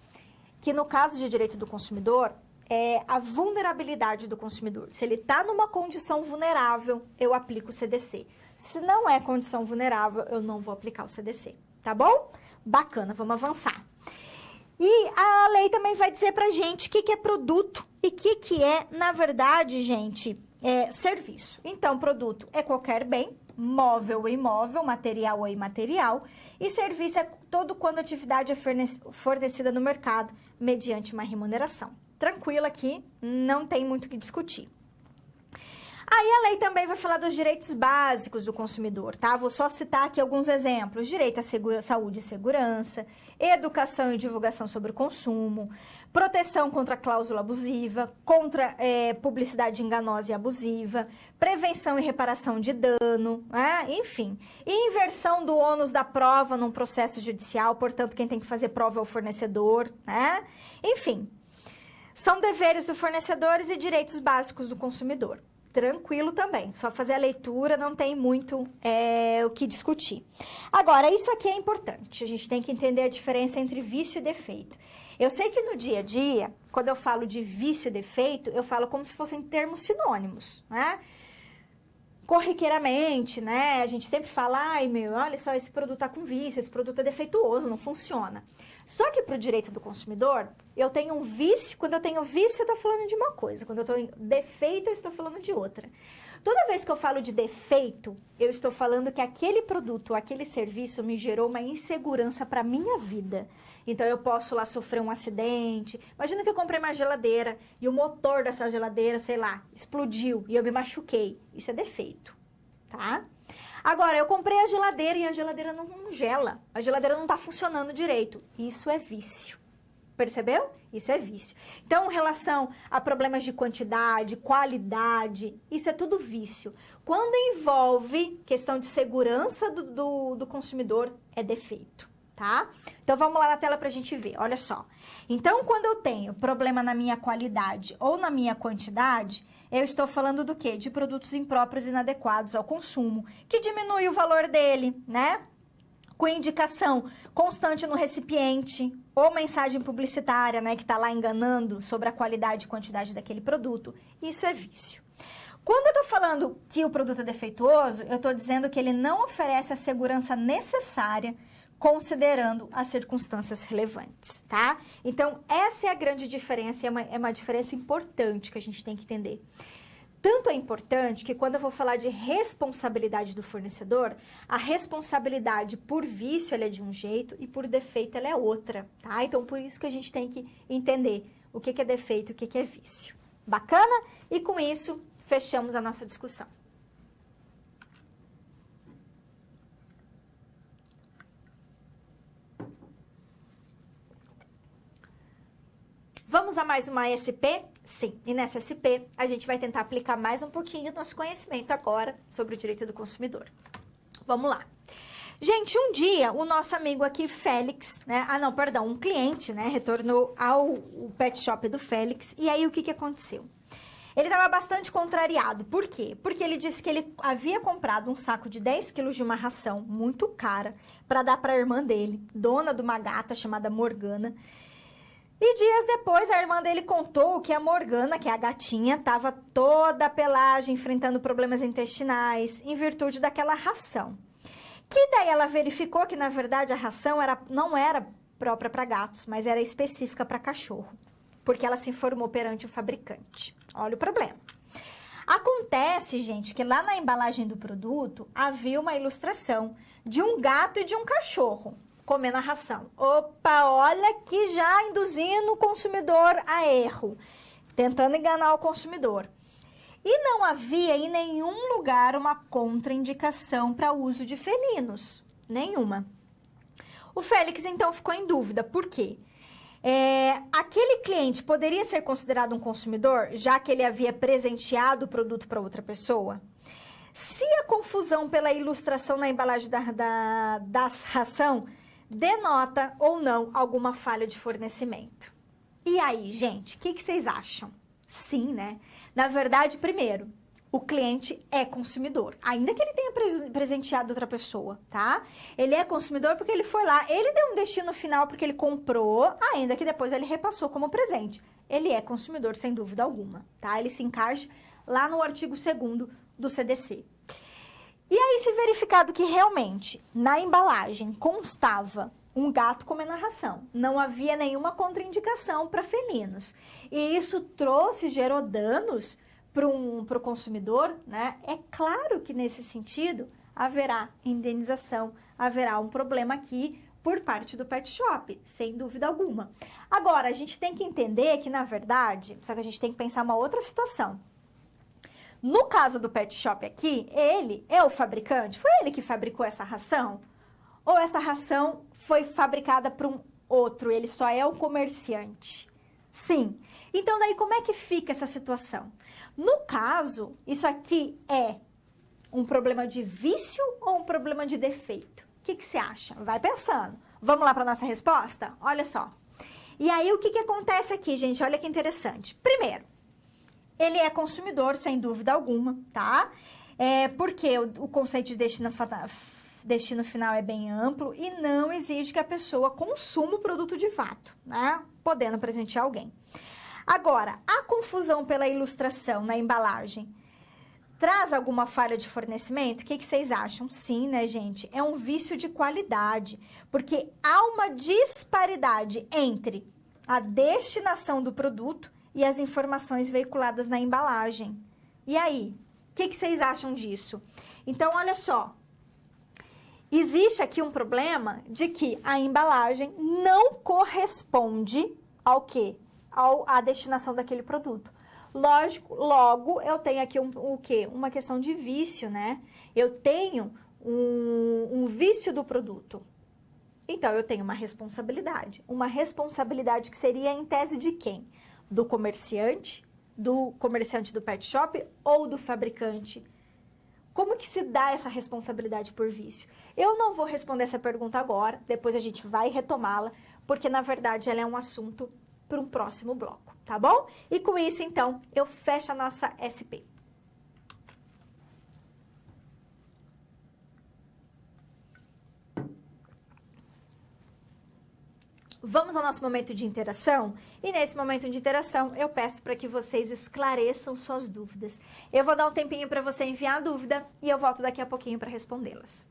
Speaker 1: que no caso de direito do consumidor, é a vulnerabilidade do consumidor. Se ele está numa condição vulnerável, eu aplico o CDC. Se não é condição vulnerável, eu não vou aplicar o CDC. Tá bom? Bacana, vamos avançar. E a lei também vai dizer pra gente o que é produto e o que é, na verdade, gente, serviço. Então, produto é qualquer bem, móvel ou imóvel, material ou imaterial, e serviço é todo quando a atividade é fornecida no mercado mediante uma remuneração. Tranquilo aqui, não tem muito o que discutir. Aí a lei também vai falar dos direitos básicos do consumidor, tá? Vou só citar aqui alguns exemplos. Direito à saúde e segurança, educação e divulgação sobre o consumo, proteção contra cláusula abusiva, contra publicidade enganosa e abusiva, prevenção e reparação de dano, enfim. E inversão do ônus da prova num processo judicial, portanto, quem tem que fazer prova é o fornecedor, né? Enfim, são deveres do fornecedor e direitos básicos do consumidor. Tranquilo também, só fazer a leitura, não tem muito o que discutir. Agora, isso aqui é importante, a gente tem que entender a diferença entre vício e defeito. Eu sei que no dia a dia, quando eu falo de vício e defeito, eu falo como se fossem termos sinônimos, né? Corriqueiramente, né? A gente sempre fala, ai meu, olha só, esse produto tá com vício, esse produto é defeituoso, não funciona. Só que para o direito do consumidor, eu tenho um vício, quando eu tenho vício eu estou falando de uma coisa, quando eu estou em defeito eu estou falando de outra. Toda vez que eu falo de defeito, eu estou falando que aquele produto, aquele serviço me gerou uma insegurança para a minha vida. Então, eu posso lá sofrer um acidente. Imagina que eu comprei uma geladeira e o motor dessa geladeira, sei lá, explodiu e eu me machuquei. Isso é defeito, tá? Agora, eu comprei a geladeira e a geladeira não gela. A geladeira não está funcionando direito. Isso é vício. Percebeu? Isso é vício. Então, em relação a problemas de quantidade, qualidade, isso é tudo vício. Quando envolve questão de segurança do consumidor, é defeito, tá? Então, vamos lá na tela para a gente ver. Olha só. Então, quando eu tenho problema na minha qualidade ou na minha quantidade, eu estou falando do quê? De produtos impróprios e inadequados ao consumo, que diminui o valor dele, né? Com indicação constante no recipiente ou mensagem publicitária, né, que está lá enganando sobre a qualidade e quantidade daquele produto. Isso é vício. Quando eu estou falando que o produto é defeituoso, eu estou dizendo que ele não oferece a segurança necessária considerando as circunstâncias relevantes, tá? Então, essa é a grande diferença, é uma diferença importante que a gente tem que entender. Tanto é importante que quando eu vou falar de responsabilidade do fornecedor, a responsabilidade por vício ela é de um jeito e por defeito ela é outra, tá? Então, por isso que a gente tem que entender o que é defeito e o que é vício. Bacana? E com isso, fechamos a nossa discussão. Vamos a mais uma SP? Sim, e nessa SP a gente vai tentar aplicar mais um pouquinho do nosso conhecimento agora sobre o direito do consumidor. Vamos lá. Gente, um dia o nosso amigo aqui, Félix, né? Um cliente, né? Retornou ao pet shop do Félix. E aí, o que aconteceu? Ele estava bastante contrariado. Por quê? Porque ele disse que ele havia comprado um saco de 10 quilos de uma ração muito cara para dar para a irmã dele, dona de uma gata chamada Morgana. E dias depois, a irmã dele contou que a Morgana, que é a gatinha, estava toda a pelagem, enfrentando problemas intestinais, em virtude daquela ração. Que daí ela verificou que, na verdade, a ração não era própria para gatos, mas era específica para cachorro, porque ela se informou perante o fabricante. Olha o problema. Acontece, gente, que lá na embalagem do produto havia uma ilustração de um gato e de um cachorro comendo a ração. Opa, olha que já induzindo o consumidor a erro. tentando enganar o consumidor. E não havia em nenhum lugar uma contraindicação para o uso de felinos. Nenhuma. O Félix, então, ficou em dúvida. Por quê? Aquele cliente poderia ser considerado um consumidor, já que ele havia presenteado o produto para outra pessoa? Se a confusão pela ilustração na embalagem da ração denota ou não alguma falha de fornecimento. E aí, gente, o que vocês acham? Sim, né? Na verdade, primeiro, o cliente é consumidor, ainda que ele tenha presenteado outra pessoa, tá? Ele é consumidor porque ele foi lá, ele deu um destino final porque ele comprou, ainda que depois ele repassou como presente. Ele é consumidor, sem dúvida alguma, tá? Ele se encaixa lá no artigo 2º do CDC. E aí, se verificado que realmente na embalagem constava um gato comendo a ração, não havia nenhuma contraindicação para felinos, e isso gerou danos para o consumidor, né? É claro que nesse sentido haverá indenização, haverá um problema aqui por parte do pet shop, sem dúvida alguma. Agora, a gente tem que entender que, na verdade, só que a gente tem que pensar uma outra situação. No caso do pet shop aqui, ele é o fabricante? Foi ele que fabricou essa ração? Ou essa ração foi fabricada por um outro, ele só é o comerciante? Sim. Então, daí, como é que fica essa situação? No caso, isso aqui é um problema de vício ou um problema de defeito? O que você acha? Vai pensando. Vamos lá para nossa resposta? Olha só. E aí, o que acontece aqui, gente? Olha que interessante. Primeiro, ele é consumidor, sem dúvida alguma, tá? Porque o conceito de destino final é bem amplo e não exige que a pessoa consuma o produto de fato, né? Podendo presentear alguém. Agora, a confusão pela ilustração na embalagem traz alguma falha de fornecimento? O que vocês acham? Sim, né, gente? É um vício de qualidade, porque há uma disparidade entre a destinação do produto e as informações veiculadas na embalagem. E aí? O que vocês acham disso? Então, olha só. Existe aqui um problema de que a embalagem não corresponde ao quê? À destinação daquele produto. Lógico, logo, eu tenho aqui o quê? Uma questão de vício, né? Eu tenho um vício do produto. Então, eu tenho uma responsabilidade. Uma responsabilidade que seria em tese de quem? Do comerciante do pet shop ou do fabricante? Como que se dá essa responsabilidade por vício? Eu não vou responder essa pergunta agora, depois a gente vai retomá-la, porque na verdade ela é um assunto para um próximo bloco, tá bom? E com isso, então, eu fecho a nossa SP. Vamos ao nosso momento de interação? E nesse momento de interação, eu peço para que vocês esclareçam suas dúvidas. Eu vou dar um tempinho para você enviar a dúvida e eu volto daqui a pouquinho para respondê-las.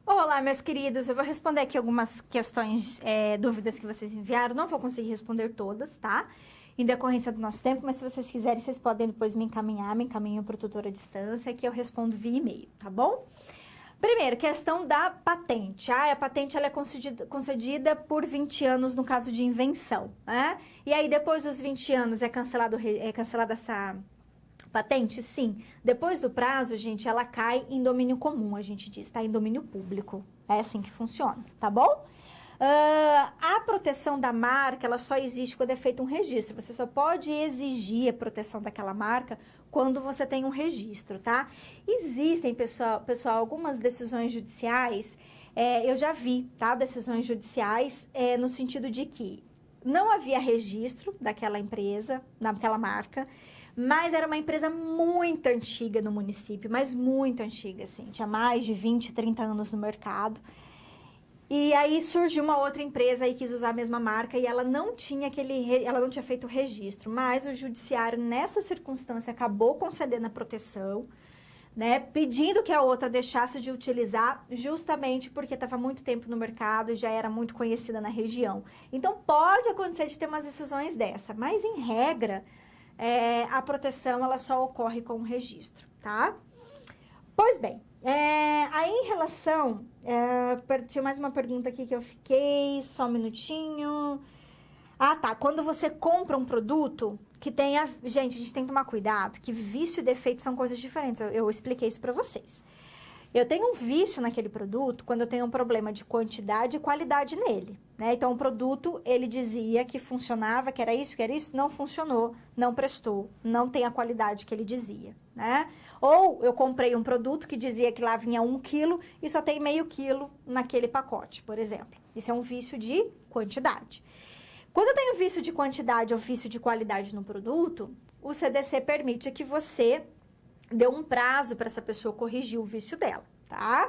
Speaker 1: Olá, meus queridos. Eu vou responder aqui algumas questões, dúvidas que vocês enviaram. Não vou conseguir responder todas, tá? Em decorrência do nosso tempo, mas se vocês quiserem, vocês podem depois me encaminham para o tutor à distância, que eu respondo via e-mail, tá bom? Primeiro, questão da patente. A patente ela é concedida por 20 anos no caso de invenção, né? E aí, depois dos 20 anos, é cancelada essa patente? Sim. Depois do prazo, gente, ela cai em domínio comum, a gente diz, tá? Em domínio público. É assim que funciona, tá bom? A proteção da marca, ela só existe quando é feito um registro. Você só pode exigir a proteção daquela marca quando você tem um registro, tá? Existem, pessoal, algumas decisões judiciais, eu já vi, tá? Decisões judiciais no sentido de que não havia registro daquela empresa, daquela marca, mas era uma empresa muito antiga no município, mas muito antiga, assim, tinha mais de 20, 30 anos no mercado. E aí surgiu uma outra empresa e quis usar a mesma marca e ela não tinha feito o registro, mas o judiciário nessa circunstância acabou concedendo a proteção, né, pedindo que a outra deixasse de utilizar, justamente porque estava muito tempo no mercado e já era muito conhecida na região. Então pode acontecer de ter umas decisões dessa, mas em regra a proteção ela só ocorre com o registro, tá? Pois bem, aí em relação... tinha mais uma pergunta aqui que eu fiquei, só um minutinho. Ah, tá. Quando você compra um produto que tenha... Gente, a gente tem que tomar cuidado, que vício e defeito são coisas diferentes. Eu expliquei isso pra vocês. Eu tenho um vício naquele produto quando eu tenho um problema de quantidade e qualidade nele, né? Então, o produto, ele dizia que funcionava, que era isso, não funcionou, não prestou, não tem a qualidade que ele dizia, né? Ou eu comprei um produto que dizia que lá vinha 1 quilo e só tem meio quilo naquele pacote, por exemplo. Isso é um vício de quantidade. Quando eu tenho vício de quantidade ou vício de qualidade no produto, o CDC permite que você dê um prazo para essa pessoa corrigir o vício dela, tá?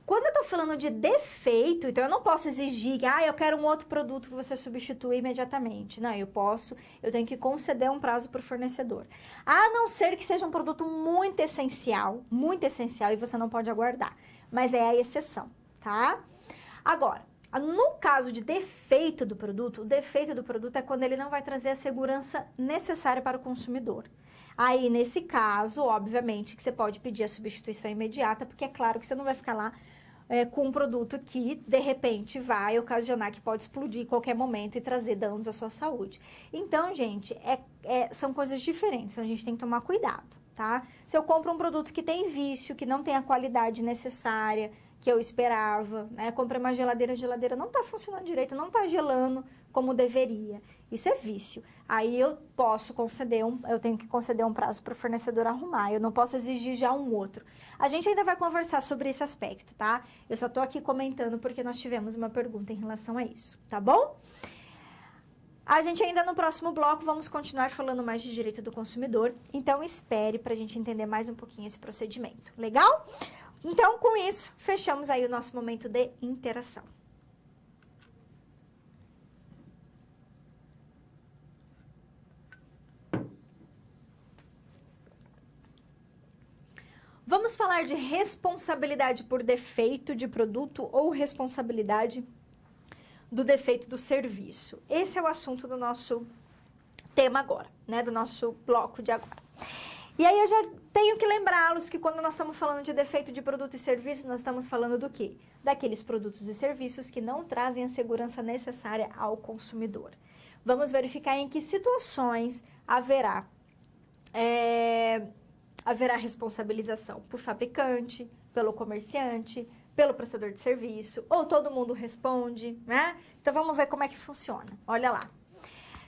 Speaker 1: Quando eu tô falando de defeito, então eu não posso exigir que, eu quero um outro produto que você substitua imediatamente. Não, eu tenho que conceder um prazo pro fornecedor. A não ser que seja um produto muito essencial e você não pode aguardar. Mas é a exceção, tá? Agora, no caso de defeito do produto, o defeito do produto é quando ele não vai trazer a segurança necessária para o consumidor. Aí, nesse caso, obviamente, que você pode pedir a substituição imediata, porque é claro que você não vai ficar lá com um produto que, de repente, vai ocasionar que pode explodir em qualquer momento e trazer danos à sua saúde. Então, gente, são coisas diferentes, então a gente tem que tomar cuidado, tá? Se eu compro um produto que tem vício, que não tem a qualidade necessária, que eu esperava, né? Comprei uma geladeira, a geladeira não tá funcionando direito, não tá gelando como deveria. Isso é vício. Aí eu tenho que conceder um prazo para o fornecedor arrumar. Eu não posso exigir já um outro. A gente ainda vai conversar sobre esse aspecto, tá? Eu só tô aqui comentando porque nós tivemos uma pergunta em relação a isso, tá bom? A gente ainda no próximo bloco vamos continuar falando mais de direito do consumidor. Então espere pra gente entender mais um pouquinho esse procedimento. Legal? Então, com isso, fechamos aí o nosso momento de interação. Vamos falar de responsabilidade por defeito de produto ou responsabilidade do defeito do serviço. Esse é o assunto do nosso tema agora, né? Do nosso bloco de agora. E aí eu já tenho que lembrá-los que quando nós estamos falando de defeito de produto e serviço, nós estamos falando do quê? Daqueles produtos e serviços que não trazem a segurança necessária ao consumidor. Vamos verificar em que situações haverá responsabilização por fabricante, pelo comerciante, pelo prestador de serviço, ou todo mundo responde, né? Então, vamos ver como é que funciona. Olha lá.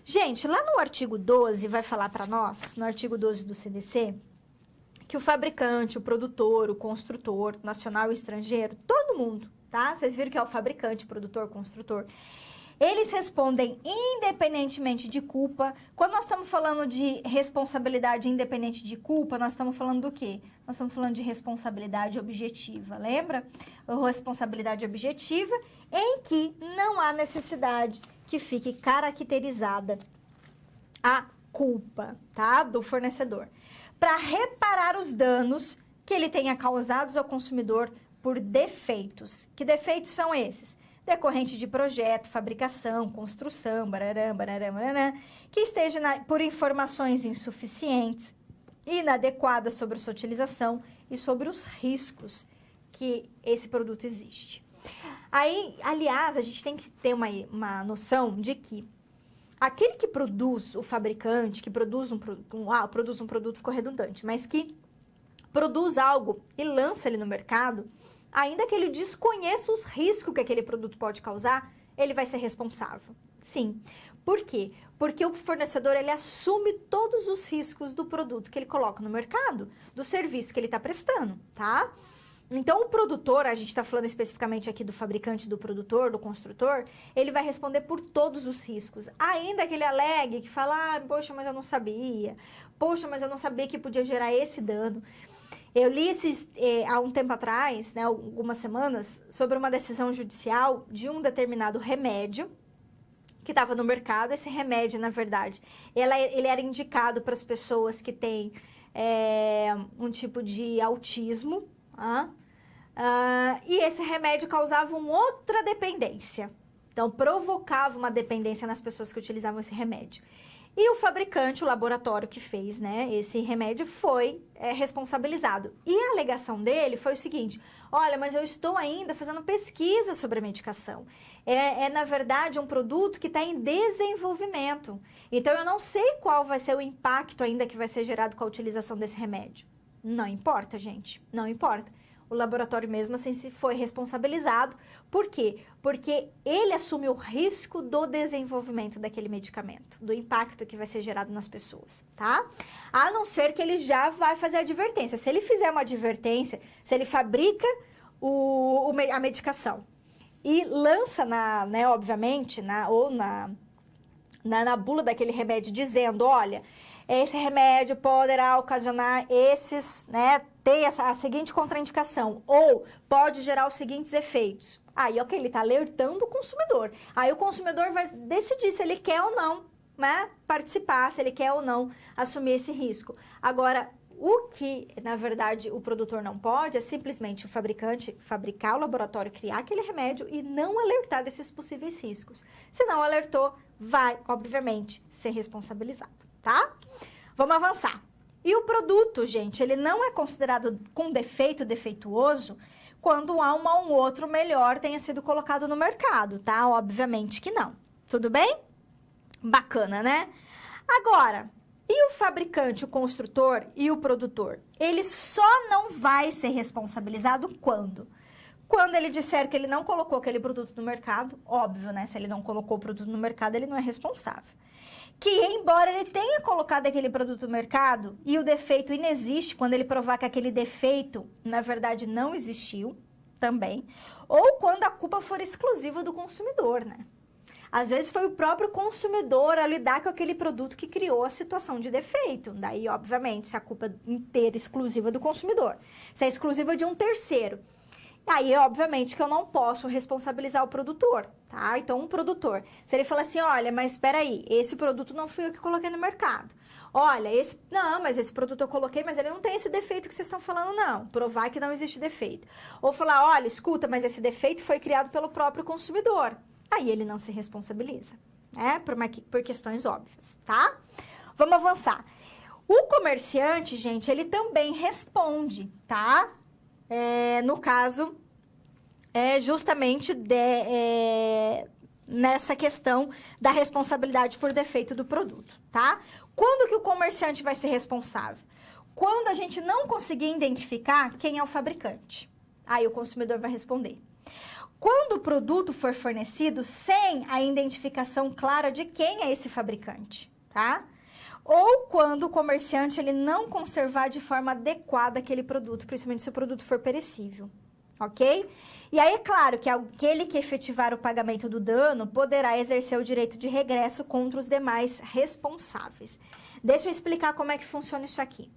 Speaker 1: Gente, lá no artigo 12, vai falar para nós, no artigo 12 do CDC, que o fabricante, o produtor, o construtor, nacional e estrangeiro, todo mundo, tá? Vocês viram que é o fabricante, produtor, construtor. Eles respondem independentemente de culpa. Quando nós estamos falando de responsabilidade independente de culpa, nós estamos falando do quê? Nós estamos falando de responsabilidade objetiva, lembra? Responsabilidade objetiva em que não há necessidade que fique caracterizada a culpa, tá? Do fornecedor. Para reparar os danos que ele tenha causados ao consumidor por defeitos. Que defeitos são esses? Decorrente de projeto, fabricação, construção, que esteja por informações insuficientes, inadequadas sobre sua utilização e sobre os riscos que esse produto existe. Aí, aliás, a gente tem que ter uma noção de que aquele que produz, o fabricante, que produz produz um produto, ficou redundante, mas que produz algo e lança ele no mercado, ainda que ele desconheça os riscos que aquele produto pode causar, ele vai ser responsável. Sim. Por quê? Porque o fornecedor, ele assume todos os riscos do produto que ele coloca no mercado, do serviço que ele está prestando, tá? Então, o produtor, a gente está falando especificamente aqui do fabricante, do produtor, do construtor, ele vai responder por todos os riscos. Ainda que ele alegue, que fala, poxa, mas eu não sabia. Poxa, mas eu não sabia que podia gerar esse dano. Eu li há um tempo atrás, né, algumas semanas, sobre uma decisão judicial de um determinado remédio que estava no mercado. Esse remédio, na verdade, ele era indicado para as pessoas que têm um tipo de autismo, e esse remédio causava uma outra dependência. Então, provocava uma dependência nas pessoas que utilizavam esse remédio. E o fabricante, o laboratório que fez, né, esse remédio foi responsabilizado. E a alegação dele foi o seguinte: olha, mas eu estou ainda fazendo pesquisa sobre a medicação. Na verdade, um produto que está em desenvolvimento. Então, eu não sei qual vai ser o impacto ainda que vai ser gerado com a utilização desse remédio. Não importa, gente, não importa. O laboratório mesmo assim se foi responsabilizado. Por quê? Porque ele assume o risco do desenvolvimento daquele medicamento, do impacto que vai ser gerado nas pessoas, tá? A não ser que ele já vai fazer a advertência. Se ele fizer uma advertência, se ele fabrica a medicação e lança obviamente, na bula daquele remédio dizendo, olha, esse remédio poderá ocasionar ter a seguinte contraindicação, ou pode gerar os seguintes efeitos. Aí, ok, ele está alertando o consumidor. Aí o consumidor vai decidir se ele quer ou não, né, participar, se ele quer ou não assumir esse risco. Agora, o que, na verdade, o produtor não pode é simplesmente o fabricante fabricar, o laboratório criar aquele remédio e não alertar desses possíveis riscos. Se não alertou, vai, obviamente, ser responsabilizado, tá? Vamos avançar. E o produto, gente, ele não é considerado com defeito, defeituoso, quando há um outro melhor tenha sido colocado no mercado, tá? Obviamente que não. Tudo bem? Bacana, né? Agora, e o fabricante, o construtor e o produtor? Ele só não vai ser responsabilizado quando? Quando ele disser que ele não colocou aquele produto no mercado, óbvio, né? Se ele não colocou o produto no mercado, ele não é responsável. Que, embora ele tenha colocado aquele produto no mercado e o defeito inexiste, quando ele provar que aquele defeito, na verdade, não existiu também, ou quando a culpa for exclusiva do consumidor, né? Às vezes foi o próprio consumidor a lidar com aquele produto que criou a situação de defeito. Daí, obviamente, se a culpa inteira é exclusiva do consumidor, se é exclusiva de um terceiro, aí, obviamente, que eu não posso responsabilizar o produtor, tá? Então, um produtor, se ele falar assim, olha, mas espera aí, esse produto não fui eu que coloquei no mercado. Olha, mas esse produto eu coloquei, mas ele não tem esse defeito que vocês estão falando, não. Provar que não existe defeito. Ou falar, olha, escuta, mas esse defeito foi criado pelo próprio consumidor. Aí ele não se responsabiliza, né? Por questões óbvias, tá? Vamos avançar. O comerciante, gente, ele também responde, tá? No caso, justamente nessa questão da responsabilidade por defeito do produto, tá? Quando que o comerciante vai ser responsável? Quando a gente não conseguir identificar quem é o fabricante. Aí o consumidor vai responder. Quando o produto for fornecido sem a identificação clara de quem é esse fabricante, tá? Ou quando o comerciante ele não conservar de forma adequada aquele produto, principalmente se o produto for perecível, ok? E aí é claro que aquele que efetivar o pagamento do dano poderá exercer o direito de regresso contra os demais responsáveis. Deixa eu explicar como é que funciona isso aqui.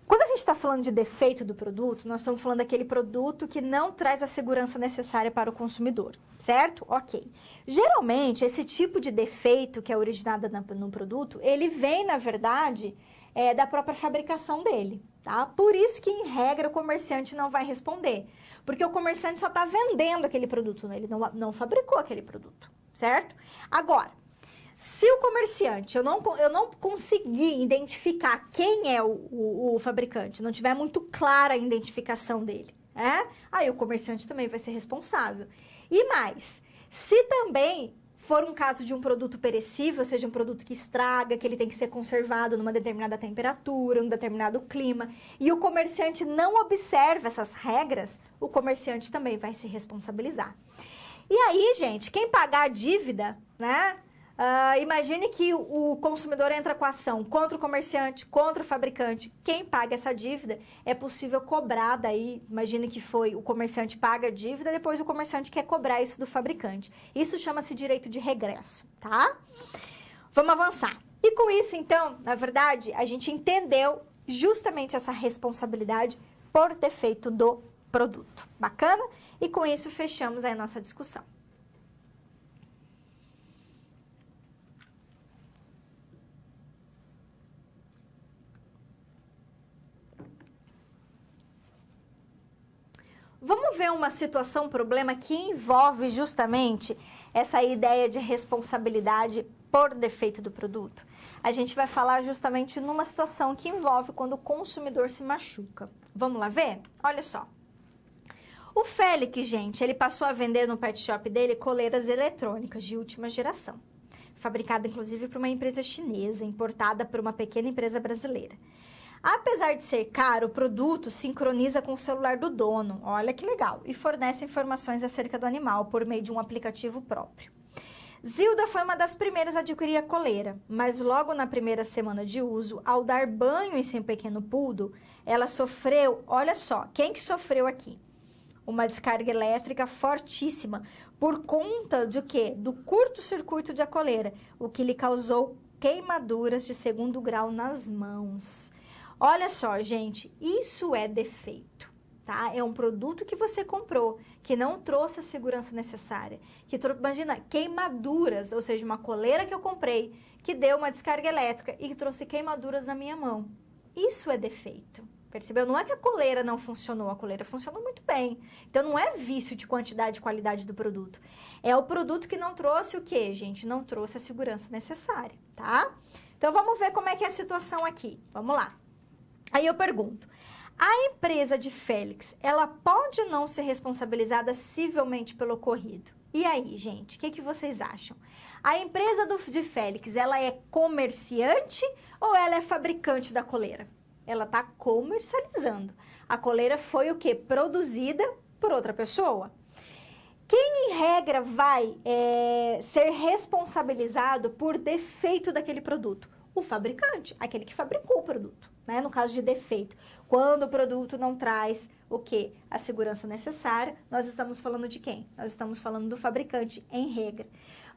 Speaker 1: Quando a gente está falando de defeito do produto, nós estamos falando daquele produto que não traz a segurança necessária para o consumidor, certo? Ok. Geralmente, esse tipo de defeito que é originado no produto, ele vem, na verdade, da própria fabricação dele, tá? Por isso que, em regra, o comerciante não vai responder, porque o comerciante só está vendendo aquele produto, né? Ele não fabricou aquele produto, certo? Agora, se o comerciante, eu não conseguir identificar quem é o fabricante, não tiver muito clara a identificação dele, aí o comerciante também vai ser responsável. E mais, se também for um caso de um produto perecível, ou seja, um produto que estraga, que ele tem que ser conservado numa determinada temperatura, num determinado clima, e o comerciante não observa essas regras, o comerciante também vai se responsabilizar. E aí, gente, quem pagar a dívida, né? Imagine que o consumidor entra com a ação contra o comerciante, contra o fabricante. Quem paga essa dívida é possível cobrar daí. Imagine que foi o comerciante paga a dívida, depois o comerciante quer cobrar isso do fabricante. Isso chama-se direito de regresso, tá? Vamos avançar. E com isso, então, na verdade, a gente entendeu justamente essa responsabilidade por defeito do produto. Bacana? E com isso, fechamos aí a nossa discussão. Vamos ver uma situação, um problema que envolve justamente essa ideia de responsabilidade por defeito do produto. A gente vai falar justamente numa situação que envolve quando o consumidor se machuca. Vamos lá ver? Olha só. O Félix, gente, ele passou a vender no pet shop dele coleiras eletrônicas de última geração, fabricada inclusive por uma empresa chinesa, importada por uma pequena empresa brasileira. Apesar de ser caro, o produto sincroniza com o celular do dono, olha que legal, e fornece informações acerca do animal por meio de um aplicativo próprio. Zilda foi uma das primeiras a adquirir a coleira, mas logo na primeira semana de uso, ao dar banho em seu pequeno poodle, ela sofreu, olha só, quem que sofreu aqui? Uma descarga elétrica fortíssima por conta de quê? Do curto-circuito da coleira, o que lhe causou queimaduras de 2º grau nas mãos. Olha só, gente, isso é defeito, tá? É um produto que você comprou, que não trouxe a segurança necessária. Imagina, queimaduras, ou seja, uma coleira que eu comprei, que deu uma descarga elétrica e que trouxe queimaduras na minha mão. Isso é defeito, percebeu? Não é que a coleira não funcionou, a coleira funcionou muito bem. Então, não é vício de quantidade e qualidade do produto. É o produto que não trouxe o quê, gente? Não trouxe a segurança necessária, tá? Então, vamos ver como é que é a situação aqui. Vamos lá. Aí eu pergunto, a empresa de Félix, ela pode não ser responsabilizada civilmente pelo ocorrido? E aí, gente, o que vocês acham? A empresa de Félix, ela é comerciante ou ela é fabricante da coleira? Ela está comercializando. A coleira foi o quê? Produzida por outra pessoa. Quem, em regra, vai ser responsabilizado por defeito daquele produto? O fabricante, aquele que fabricou o produto, né? No caso de defeito. Quando o produto não traz o quê? A segurança necessária, nós estamos falando de quem? Nós estamos falando do fabricante, em regra.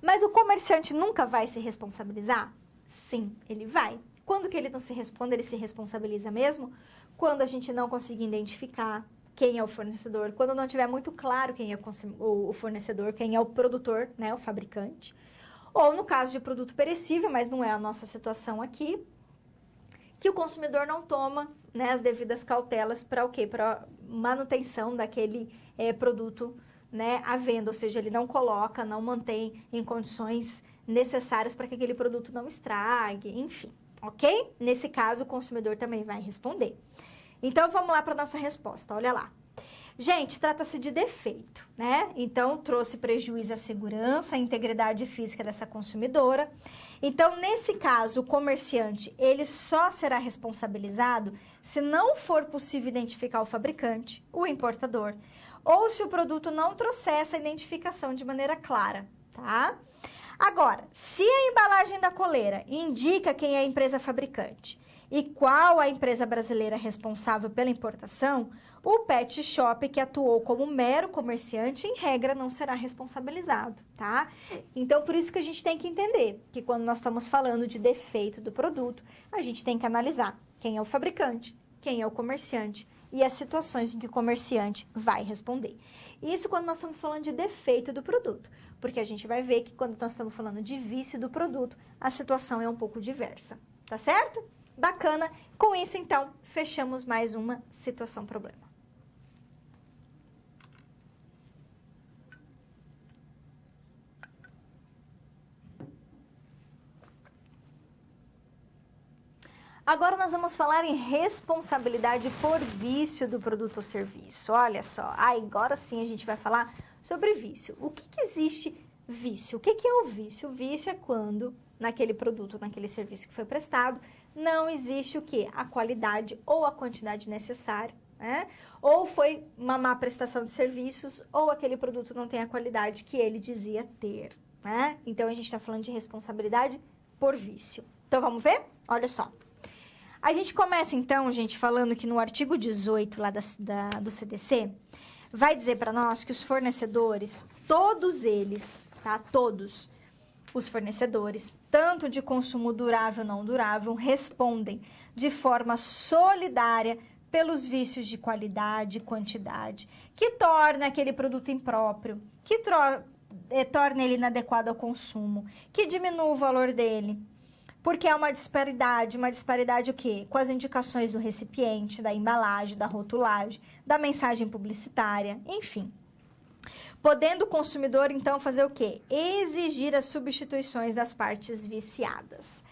Speaker 1: Mas o comerciante nunca vai se responsabilizar? Sim, ele vai. Quando que ele não se responde, ele se responsabiliza mesmo? Quando a gente não conseguir identificar quem é o fornecedor, quando não tiver muito claro quem é o fornecedor, quem é o produtor, né, o fabricante. Ou no caso de produto perecível, mas não é a nossa situação aqui, que o consumidor não toma, né, as devidas cautelas para o quê? Para manutenção daquele produto, né, à venda, ou seja, ele não coloca, não mantém em condições necessárias para que aquele produto não estrague, enfim, ok? Nesse caso, o consumidor também vai responder. Então, vamos lá para a nossa resposta, olha lá. Gente, trata-se de defeito, né? Então, trouxe prejuízo à segurança, à integridade física dessa consumidora. Então, nesse caso, o comerciante, ele só será responsabilizado se não for possível identificar o fabricante, o importador, ou se o produto não trouxer essa identificação de maneira clara, tá? Agora, se a embalagem da coleira indica quem é a empresa fabricante e qual a empresa brasileira responsável pela importação, o pet shop que atuou como mero comerciante, em regra, não será responsabilizado, tá? Então, por isso que a gente tem que entender que quando nós estamos falando de defeito do produto, a gente tem que analisar quem é o fabricante, quem é o comerciante e as situações em que o comerciante vai responder. Isso quando nós estamos falando de defeito do produto, porque a gente vai ver que quando nós estamos falando de vício do produto, a situação é um pouco diversa, tá certo? Bacana. Com isso, então, fechamos mais uma situação-problema. Agora nós vamos falar em responsabilidade por vício do produto ou serviço. Olha só, agora sim a gente vai falar sobre vício. O que existe vício? O que é o vício? O vício é quando naquele produto, naquele serviço que foi prestado, não existe o quê? A qualidade ou a quantidade necessária, né? Ou foi uma má prestação de serviços, ou aquele produto não tem a qualidade que ele dizia ter, né? Então a gente está falando de responsabilidade por vício. Então vamos ver? Olha só. A gente começa, então, gente, falando que no artigo 18 lá do CDC, vai dizer para nós que os fornecedores, todos eles, tá? Todos os fornecedores, tanto de consumo durável ou não durável, respondem de forma solidária pelos vícios de qualidade e quantidade, que torna aquele produto impróprio, que torna ele inadequado ao consumo, que diminua o valor dele. Porque há uma disparidade o quê? Com as indicações do recipiente, da embalagem, da rotulagem, da mensagem publicitária, enfim. Podendo o consumidor, então, fazer o quê? Exigir as substituições das partes viciadas.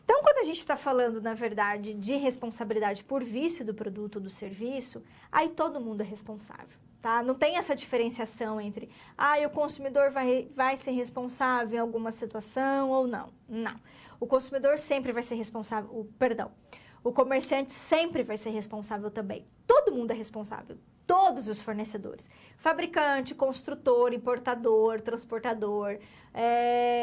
Speaker 1: Então, quando a gente está falando, na verdade, de responsabilidade por vício do produto ou do serviço, aí todo mundo é responsável, tá? Não tem essa diferenciação entre, o consumidor vai ser responsável em alguma situação ou não. Não. O consumidor sempre vai ser responsável, o comerciante sempre vai ser responsável também. Todo mundo é responsável, todos os fornecedores. Fabricante, construtor, importador, transportador,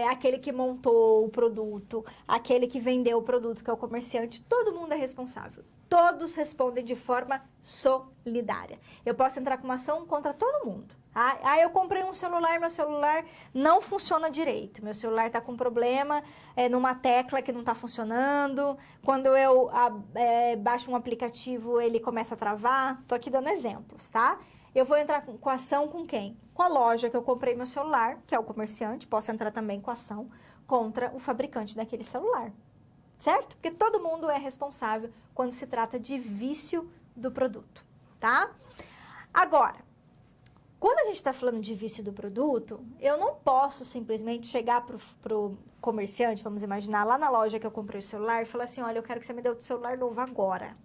Speaker 1: aquele que montou o produto, aquele que vendeu o produto, que é o comerciante, todo mundo é responsável. Todos respondem de forma solidária. Eu posso entrar com uma ação contra todo mundo. Eu comprei um celular, meu celular não funciona direito. Meu celular está com problema numa tecla que não está funcionando. Quando eu baixo um aplicativo, ele começa a travar. Estou aqui dando exemplos, tá? Eu vou entrar com ação com quem? Com a loja que eu comprei meu celular, que é o comerciante. Posso entrar também com ação contra o fabricante daquele celular. Certo? Porque todo mundo é responsável quando se trata de vício do produto, tá? Agora, quando a gente está falando de vício do produto, eu não posso simplesmente chegar pro comerciante, vamos imaginar, lá na loja que eu comprei o celular e falar assim, olha, eu quero que você me dê o celular novo agora.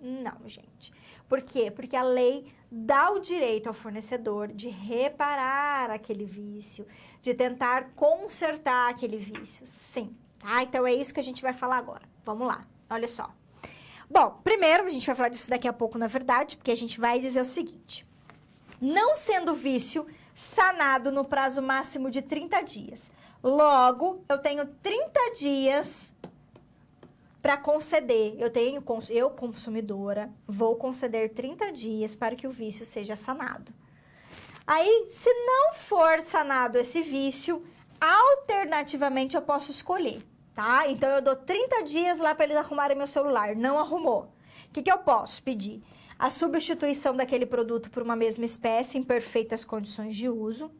Speaker 1: Não, gente. Por quê? Porque a lei dá o direito ao fornecedor de reparar aquele vício, de tentar consertar aquele vício. Sim, tá? Então, é isso que a gente vai falar agora. Vamos lá, olha só. Bom, primeiro, a gente vai falar disso daqui a pouco, na verdade, porque a gente vai dizer o seguinte. Não sendo vício sanado no prazo máximo de 30 dias. Logo, eu tenho 30 dias para conceder. Eu, consumidora, vou conceder 30 dias para que o vício seja sanado. Aí, se não for sanado esse vício, alternativamente eu posso escolher, tá? Então, eu dou 30 dias lá para eles arrumarem meu celular. Não arrumou. O que eu posso pedir? A substituição daquele produto por uma mesma espécie em perfeitas condições de uso.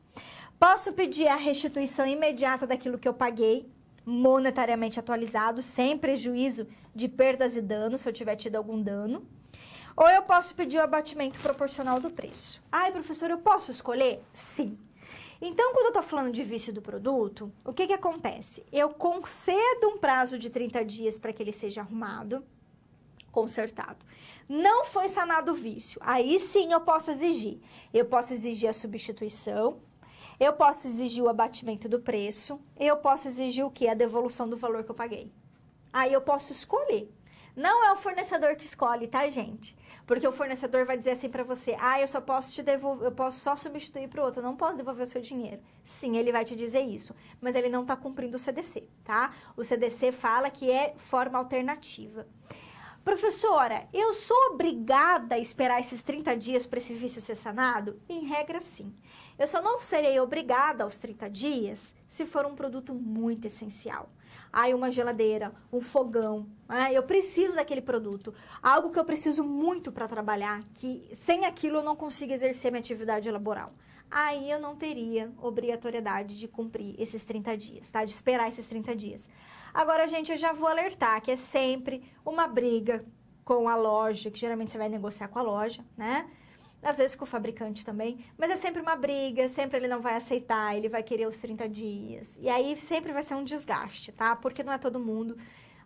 Speaker 1: Posso pedir a restituição imediata daquilo que eu paguei, monetariamente atualizado, sem prejuízo de perdas e danos, se eu tiver tido algum dano. Ou eu posso pedir o abatimento proporcional do preço. Professor, eu posso escolher? Sim. Então, quando eu estou falando de vício do produto, o que acontece? Eu concedo um prazo de 30 dias para que ele seja arrumado, consertado. Não foi sanado o vício. Aí sim eu posso exigir. Eu posso exigir a substituição, eu posso exigir o abatimento do preço, eu posso exigir o quê? A devolução do valor que eu paguei. Aí eu posso escolher. Não é o fornecedor que escolhe, tá, gente? Porque o fornecedor vai dizer assim pra você, eu só posso te devolver, eu posso só substituir pro outro, eu não posso devolver o seu dinheiro. Sim, ele vai te dizer isso, mas ele não tá cumprindo o CDC, tá? O CDC fala que é forma alternativa. Professora, eu sou obrigada a esperar esses 30 dias para esse vício ser sanado? Em regra, sim. Eu só não serei obrigada aos 30 dias se for um produto muito essencial. Uma geladeira, um fogão, eu preciso daquele produto. Algo que eu preciso muito para trabalhar, que sem aquilo eu não consigo exercer minha atividade laboral. Aí eu não teria obrigatoriedade de cumprir esses 30 dias, tá? De esperar esses 30 dias. Agora, gente, eu já vou alertar que é sempre uma briga com a loja, que geralmente você vai negociar com a loja, né? Às vezes com o fabricante também, mas é sempre uma briga, sempre ele não vai aceitar, ele vai querer os 30 dias. E aí sempre vai ser um desgaste, tá? Porque não é todo mundo,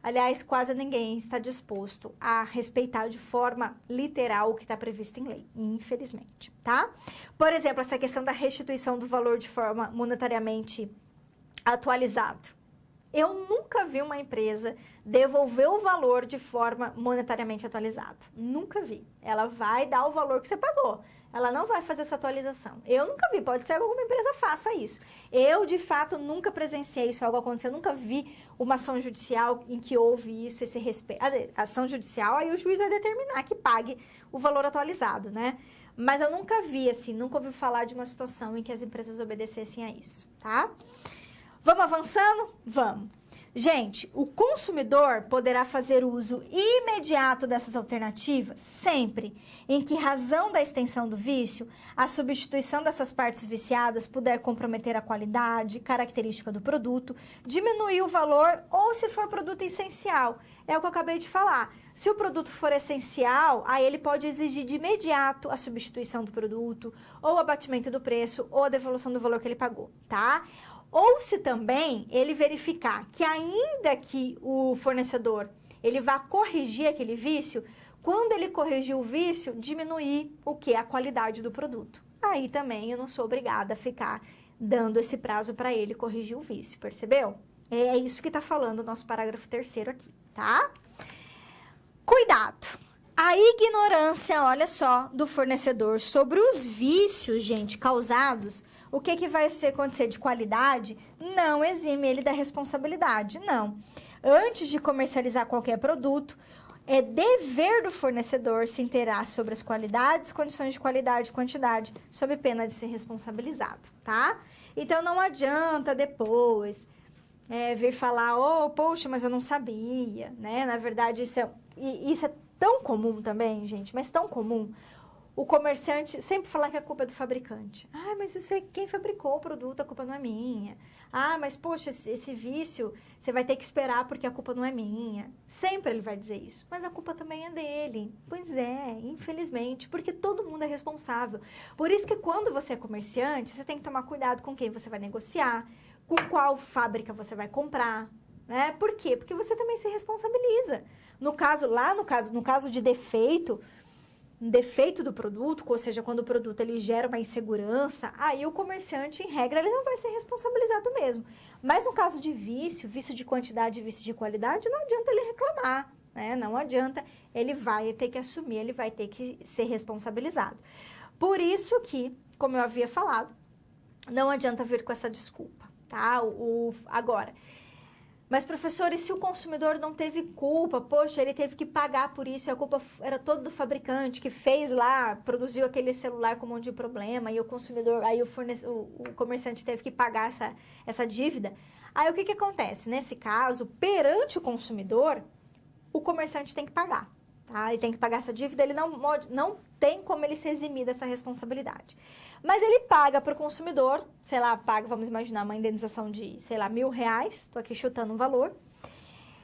Speaker 1: aliás, quase ninguém está disposto a respeitar de forma literal o que está previsto em lei, infelizmente, tá? Por exemplo, essa questão da restituição do valor de forma monetariamente atualizado. Eu nunca vi uma empresa devolver o valor de forma monetariamente atualizada. Nunca vi. Ela vai dar o valor que você pagou. Ela não vai fazer essa atualização. Eu nunca vi. Pode ser que alguma empresa faça isso. Eu, de fato, nunca presenciei isso, algo acontecer. Eu nunca vi uma ação judicial em que houve isso, esse respeito. A ação judicial, aí o juiz vai determinar que pague o valor atualizado, né? Mas eu nunca vi, assim, nunca ouvi falar de uma situação em que as empresas obedecessem a isso, tá? Vamos avançando? Vamos. Gente, o consumidor poderá fazer uso imediato dessas alternativas sempre em que razão da extensão do vício, a substituição dessas partes viciadas puder comprometer a qualidade, característica do produto, diminuir o valor ou se for produto essencial. É o que eu acabei de falar. Se o produto for essencial, aí ele pode exigir de imediato a substituição do produto, ou o abatimento do preço, ou a devolução do valor que ele pagou, tá? Ou se também ele verificar que ainda que o fornecedor ele vá corrigir aquele vício, quando ele corrigir o vício, diminuir o que? A qualidade do produto. Aí também eu não sou obrigada a ficar dando esse prazo para ele corrigir o vício, percebeu? É isso que está falando o nosso parágrafo 3º aqui, tá? Cuidado! A ignorância, olha só, do fornecedor sobre os vícios, gente, causados, o que vai acontecer de qualidade, não exime ele da responsabilidade, não. Antes de comercializar qualquer produto, é dever do fornecedor se inteirar sobre as qualidades, condições de qualidade e quantidade, sob pena de ser responsabilizado, tá? Então, não adianta depois vir falar, poxa, mas eu não sabia, né? Na verdade, isso é tão comum também, gente, mas tão comum. O comerciante sempre falar que a culpa é do fabricante. Ah, mas isso é quem fabricou o produto, a culpa não é minha. Ah, mas poxa, esse vício, você vai ter que esperar porque a culpa não é minha. Sempre ele vai dizer isso. Mas a culpa também é dele. Pois é, infelizmente, porque todo mundo é responsável. Por isso que quando você é comerciante, você tem que tomar cuidado com quem você vai negociar, com qual fábrica você vai comprar, né? Por quê? Porque você também se responsabiliza. No caso de defeito, um defeito do produto, ou seja, quando o produto ele gera uma insegurança, aí o comerciante, em regra, ele não vai ser responsabilizado mesmo. Mas no caso de vício de quantidade e vício de qualidade, não adianta ele reclamar, né? Não adianta, ele vai ter que assumir, ele vai ter que ser responsabilizado. Por isso que, como eu havia falado, não adianta vir com essa desculpa, tá? Agora... Mas, professor, e se o consumidor não teve culpa? Poxa, ele teve que pagar por isso, e a culpa era toda do fabricante que fez lá, produziu aquele celular com um monte de problema, e o consumidor, aí o comerciante teve que pagar essa dívida. Aí o que acontece? Nesse caso, perante o consumidor, o comerciante tem que pagar, tá? Ele tem que pagar essa dívida, ele não tem como ele se eximir dessa responsabilidade. Mas ele paga para o consumidor, sei lá, vamos imaginar, uma indenização de, sei lá, R$1.000, estou aqui chutando um valor.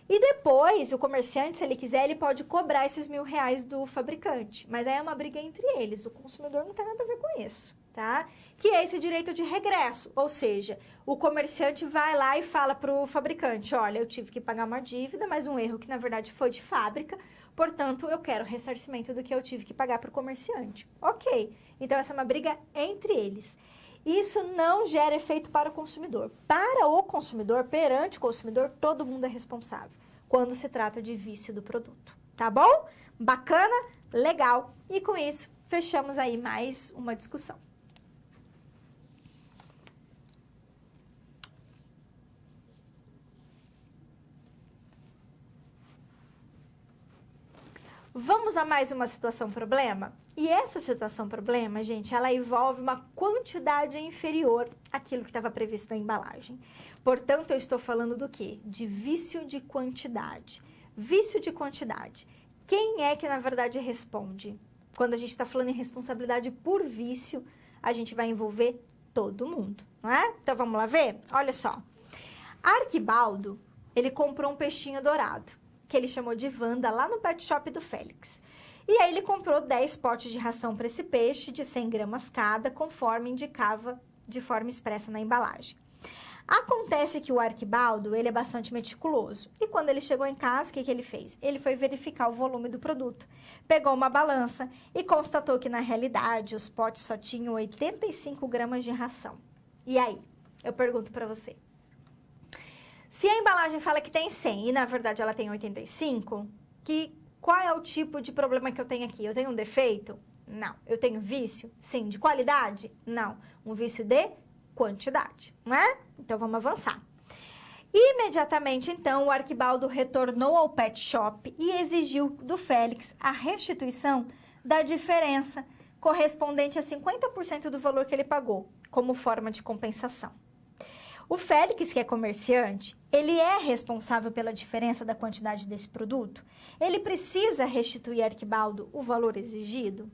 Speaker 1: E depois, o comerciante, se ele quiser, ele pode cobrar esses R$1.000 do fabricante. Mas aí é uma briga entre eles, o consumidor não tem nada a ver com isso, tá? Que é esse direito de regresso, ou seja, o comerciante vai lá e fala para o fabricante, olha, eu tive que pagar uma dívida, mas um erro que na verdade foi de fábrica, portanto, eu quero ressarcimento do que eu tive que pagar para o comerciante. Ok, então essa é uma briga entre eles. Isso não gera efeito para o consumidor. Para o consumidor, perante o consumidor, todo mundo é responsável quando se trata de vício do produto. Tá bom? Bacana? Legal. E com isso, fechamos aí mais uma discussão. Vamos a mais uma situação problema? E essa situação problema, gente, ela envolve uma quantidade inferior àquilo que estava previsto na embalagem. Portanto, eu estou falando do quê? De vício de quantidade. Vício de quantidade. Quem é que, na verdade, responde? Quando a gente está falando em responsabilidade por vício, a gente vai envolver todo mundo, não é? Então, vamos lá ver? Olha só. Arquibaldo, ele comprou um peixinho dourado, que ele chamou de Wanda, lá no pet shop do Félix. E aí ele comprou 10 potes de ração para esse peixe, de 100 gramas cada, conforme indicava de forma expressa na embalagem. Acontece que o Arquibaldo, ele é bastante meticuloso. E quando ele chegou em casa, o que ele fez? Ele foi verificar o volume do produto. Pegou uma balança e constatou que, na realidade, os potes só tinham 85 gramas de ração. E aí? Eu pergunto para você. Se a embalagem fala que tem 100 e, na verdade, ela tem 85, qual é o tipo de problema que eu tenho aqui? Eu tenho um defeito? Não. Eu tenho vício? Sim. De qualidade? Não. Um vício de quantidade, não é? Então, vamos avançar. Imediatamente, então, o Arquibaldo retornou ao pet shop e exigiu do Félix a restituição da diferença correspondente a 50% do valor que ele pagou, como forma de compensação. O Félix, que é comerciante, ele é responsável pela diferença da quantidade desse produto? Ele precisa restituir a Arquibaldo o valor exigido?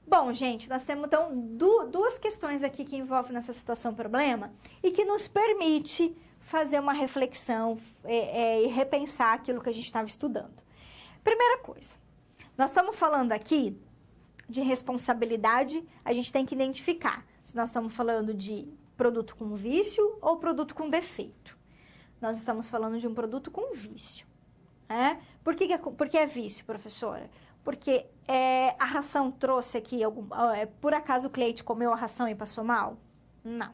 Speaker 1: Bom, gente, nós temos, então, duas questões aqui que envolvem nessa situação problema e que nos permite fazer uma reflexão e repensar aquilo que a gente estava estudando. Primeira coisa, nós estamos falando aqui de responsabilidade, a gente tem que identificar se nós estamos falando de produto com vício ou produto com defeito. Nós estamos falando de um produto com vício. Por que é vício, professora? Porque a ração trouxe aqui, por acaso o cliente comeu a ração e passou mal? Não.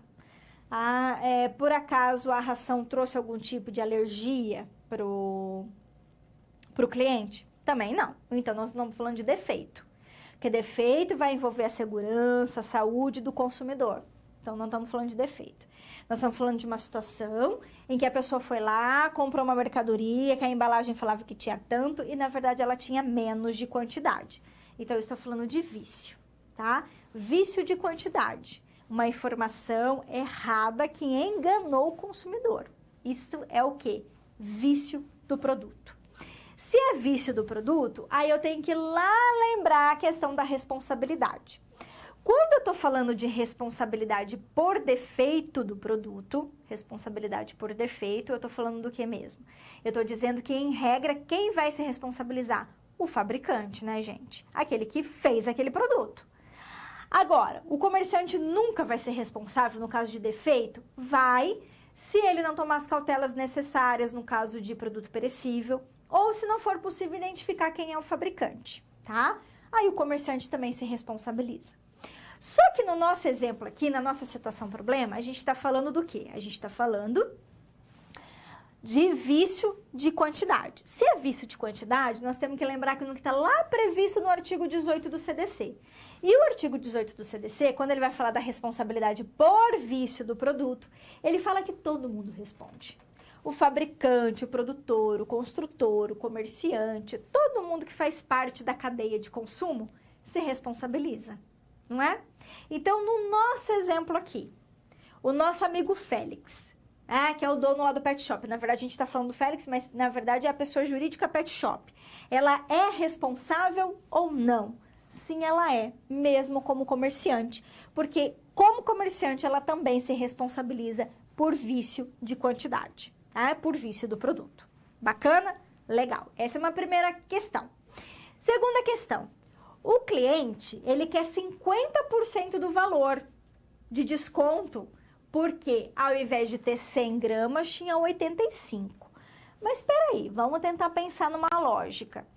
Speaker 1: Por acaso a ração trouxe algum tipo de alergia pro cliente? Também não. Então, nós não estamos falando de defeito. Porque defeito vai envolver a segurança, a saúde do consumidor. Então, não estamos falando de defeito. Nós estamos falando de uma situação em que a pessoa foi lá, comprou uma mercadoria, que a embalagem falava que tinha tanto e, na verdade, ela tinha menos de quantidade. Então, eu estou falando de vício, tá? Vício de quantidade. Uma informação errada que enganou o consumidor. Isso é o quê? Vício do produto. Se é vício do produto, aí eu tenho que ir lá lembrar a questão da responsabilidade. Quando eu estou falando de responsabilidade por defeito do produto, responsabilidade por defeito, eu estou falando do que mesmo? Eu estou dizendo que, em regra, quem vai se responsabilizar? O fabricante, né, gente? Aquele que fez aquele produto. Agora, o comerciante nunca vai ser responsável no caso de defeito? Vai, se ele não tomar as cautelas necessárias no caso de produto perecível, ou se não for possível identificar quem é o fabricante, tá? Aí o comerciante também se responsabiliza. Só que no nosso exemplo aqui, na nossa situação problema, a gente está falando do quê? A gente está falando de vício de quantidade. Se é vício de quantidade, nós temos que lembrar que está lá previsto no artigo 18 do CDC. E o artigo 18 do CDC, quando ele vai falar da responsabilidade por vício do produto, ele fala que todo mundo responde. O fabricante, o produtor, o construtor, o comerciante, todo mundo que faz parte da cadeia de consumo se responsabiliza. Não é? Então, no nosso exemplo aqui, o nosso amigo Félix, que é o dono lá do pet shop. Na verdade, a gente está falando do Félix, mas na verdade é a pessoa jurídica pet shop. Ela é responsável ou não? Sim, ela é, mesmo como comerciante. Porque, como comerciante, ela também se responsabiliza por vício de quantidade, por vício do produto. Bacana? Legal. Essa é uma primeira questão. Segunda questão. O cliente, ele quer 50% do valor de desconto, porque ao invés de ter 100 gramas, tinha 85. Mas espera aí, vamos tentar pensar numa lógica.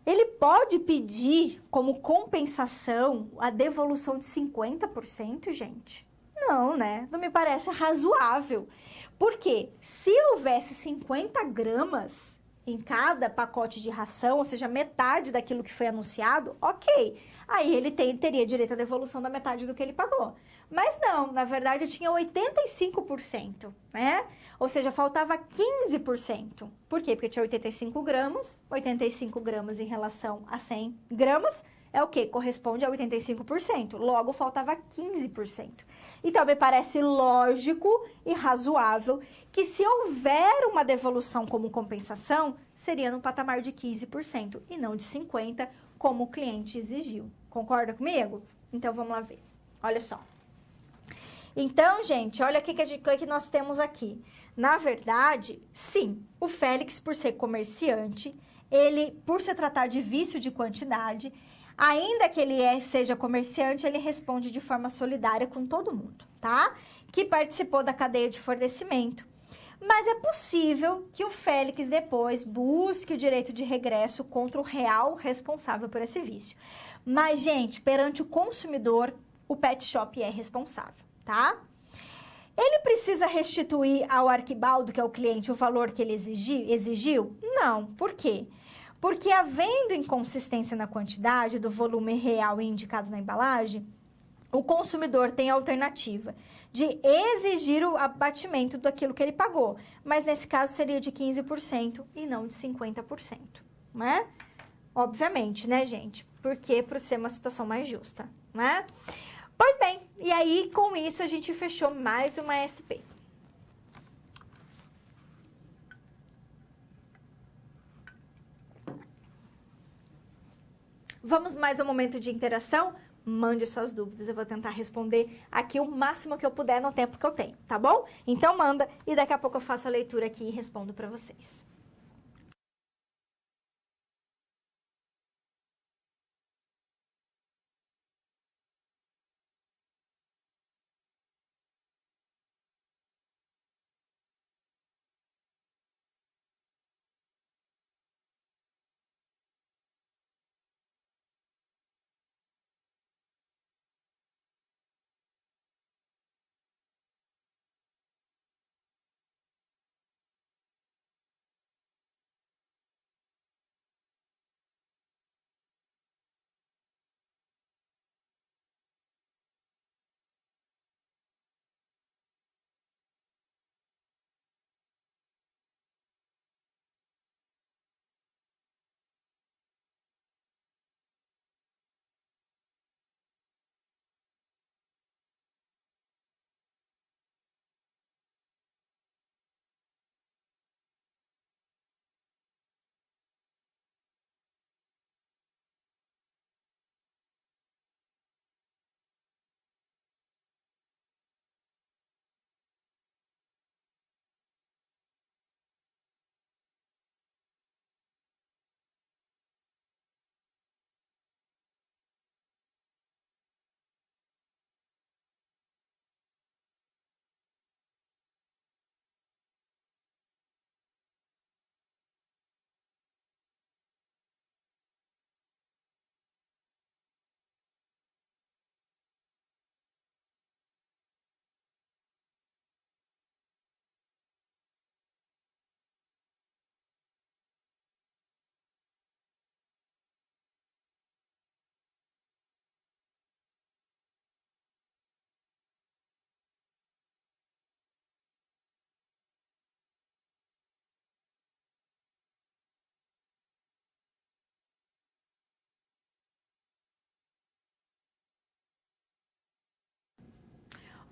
Speaker 1: Ele pode pedir como compensação a devolução de 50%, gente? Não, né? Não me parece razoável. Porque se houvesse 50 gramas em cada pacote de ração, ou seja, metade daquilo que foi anunciado, ok. Aí ele teria direito à devolução da metade do que ele pagou. Mas não, na verdade tinha 85%, né? Ou seja, faltava 15%. Por quê? Porque tinha 85 gramas em relação a 100 gramas, é o quê? Corresponde a 85%. Logo, faltava 15%. Então, me parece lógico e razoável que se houver uma devolução como compensação, seria no patamar de 15% e não de 50%, como o cliente exigiu. Concorda comigo? Então, vamos lá ver. Olha só. Então, gente, olha o que nós temos aqui. Na verdade, sim, o Félix, por ser comerciante, ele, por se tratar de vício de quantidade, ainda que ele seja comerciante, ele responde de forma solidária com todo mundo, tá? Que participou da cadeia de fornecimento. Mas é possível que o Félix depois busque o direito de regresso contra o real responsável por esse vício. Mas, gente, perante o consumidor, o pet shop é responsável, tá? Ele precisa restituir ao Arquibaldo, que é o cliente, o valor que ele exigiu? Não. Por quê? Porque havendo inconsistência na quantidade do volume real indicado na embalagem, o consumidor tem a alternativa de exigir o abatimento daquilo que ele pagou. Mas nesse caso seria de 15% e não de 50%, né? Obviamente, né, gente? Porque por ser uma situação mais justa, né? Pois bem, e aí com isso a gente fechou mais uma SP. Vamos mais um momento de interação? Mande suas dúvidas, eu vou tentar responder aqui o máximo que eu puder no tempo que eu tenho, tá bom? Então manda e daqui a pouco eu faço a leitura aqui e respondo para vocês.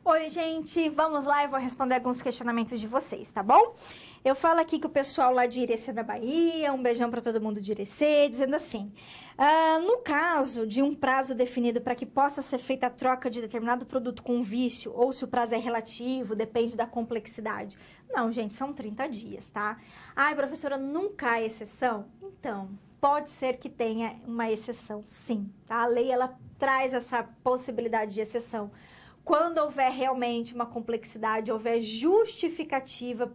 Speaker 1: Oi, gente, vamos lá, eu vou responder alguns questionamentos de vocês, tá bom? Eu falo aqui que o pessoal lá de Irecê da Bahia, um beijão para todo mundo de Irecê, dizendo assim, no caso de um prazo definido para que possa ser feita a troca de determinado produto com vício, ou se o prazo é relativo, depende da complexidade. Não, gente, são 30 dias, tá? Ai, professora, nunca há exceção? Então, pode ser que tenha uma exceção, sim, tá? A lei, ela traz essa possibilidade de exceção. Quando houver realmente uma complexidade, houver justificativa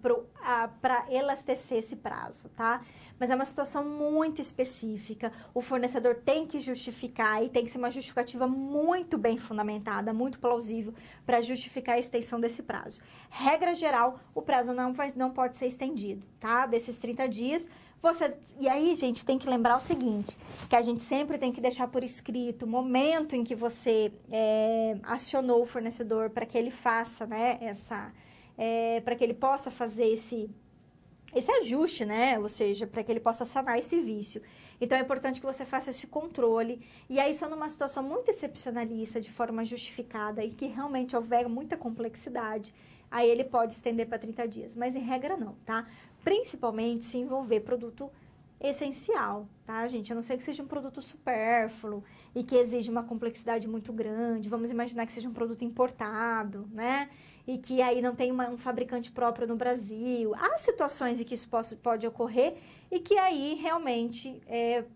Speaker 1: para elastecer esse prazo, tá? Mas é uma situação muito específica, o fornecedor tem que justificar e tem que ser uma justificativa muito bem fundamentada, muito plausível para justificar a extensão desse prazo. Regra geral, o prazo não pode ser estendido, tá? Desses 30 dias, e aí, gente, tem que lembrar o seguinte, que a gente sempre tem que deixar por escrito o momento em que você acionou o fornecedor para que ele faça, né, para que ele possa fazer esse ajuste, né, ou seja, para que ele possa sanar esse vício. Então, é importante que você faça esse controle, e aí só numa situação muito excepcionalista, de forma justificada, e que realmente houver muita complexidade, aí ele pode estender para 30 dias, mas em regra não, tá? Principalmente se envolver produto essencial, tá, gente? A não ser que seja um produto supérfluo e que exige uma complexidade muito grande. Vamos imaginar que seja um produto importado, né? E que aí não tem um fabricante próprio no Brasil. Há situações em que isso pode ocorrer e que aí realmente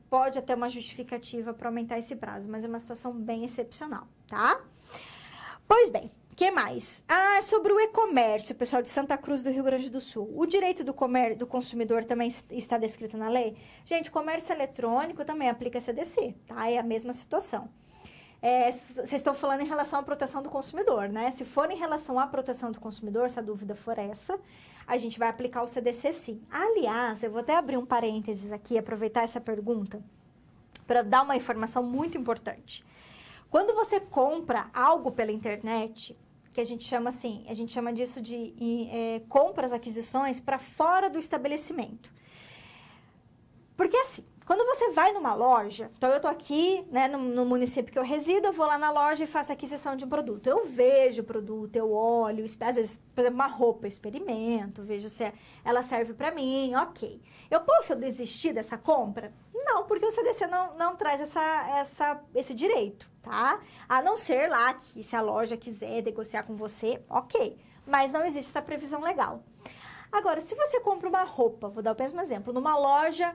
Speaker 1: pode até uma justificativa para aumentar esse prazo, mas é uma situação bem excepcional, tá? Pois bem, o que mais? Sobre o e-comércio, pessoal de Santa Cruz do Rio Grande do Sul. O direito do consumidor também está descrito na lei? Gente, comércio eletrônico também aplica CDC, tá? É a mesma situação. Vocês estão falando em relação à proteção do consumidor, né? Se for em relação à proteção do consumidor, se a dúvida for essa, a gente vai aplicar o CDC sim. Aliás, eu vou até abrir um parênteses aqui, aproveitar essa pergunta, para dar uma informação muito importante. Quando você compra algo pela internet, que a gente chama disso de compras, aquisições para fora do estabelecimento. Porque assim, quando você vai numa loja, então eu tô aqui, né, no município que eu resido, eu vou lá na loja e faço a aquisição de um produto. Eu vejo o produto, eu olho, às vezes, por exemplo, uma roupa, eu experimento, vejo se ela serve pra mim, ok. Eu posso desistir dessa compra? Não, porque o CDC não traz esse direito, tá? A não ser lá que se a loja quiser negociar com você, ok. Mas não existe essa previsão legal. Agora, se você compra uma roupa, vou dar o mesmo exemplo, numa loja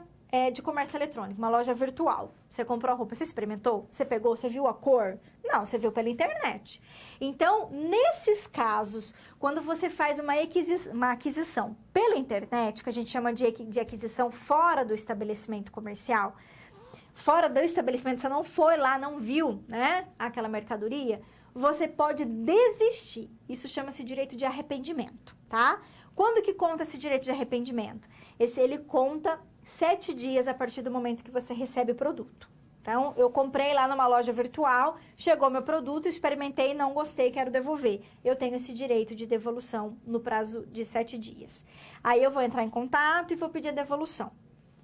Speaker 1: de comércio eletrônico, uma loja virtual. Você comprou a roupa, você experimentou? Você pegou? Você viu a cor? Não, você viu pela internet. Então, nesses casos, quando você faz uma aquisição pela internet, que a gente chama de aquisição fora do estabelecimento comercial, fora do estabelecimento, você não foi lá, não viu, né, aquela mercadoria, você pode desistir. Isso chama-se direito de arrependimento, tá? Quando que conta esse direito de arrependimento? Ele conta 7 dias a partir do momento que você recebe o produto. Então, eu comprei lá numa loja virtual, chegou meu produto, experimentei, não gostei, quero devolver. Eu tenho esse direito de devolução no prazo de 7 dias. Aí eu vou entrar em contato e vou pedir a devolução.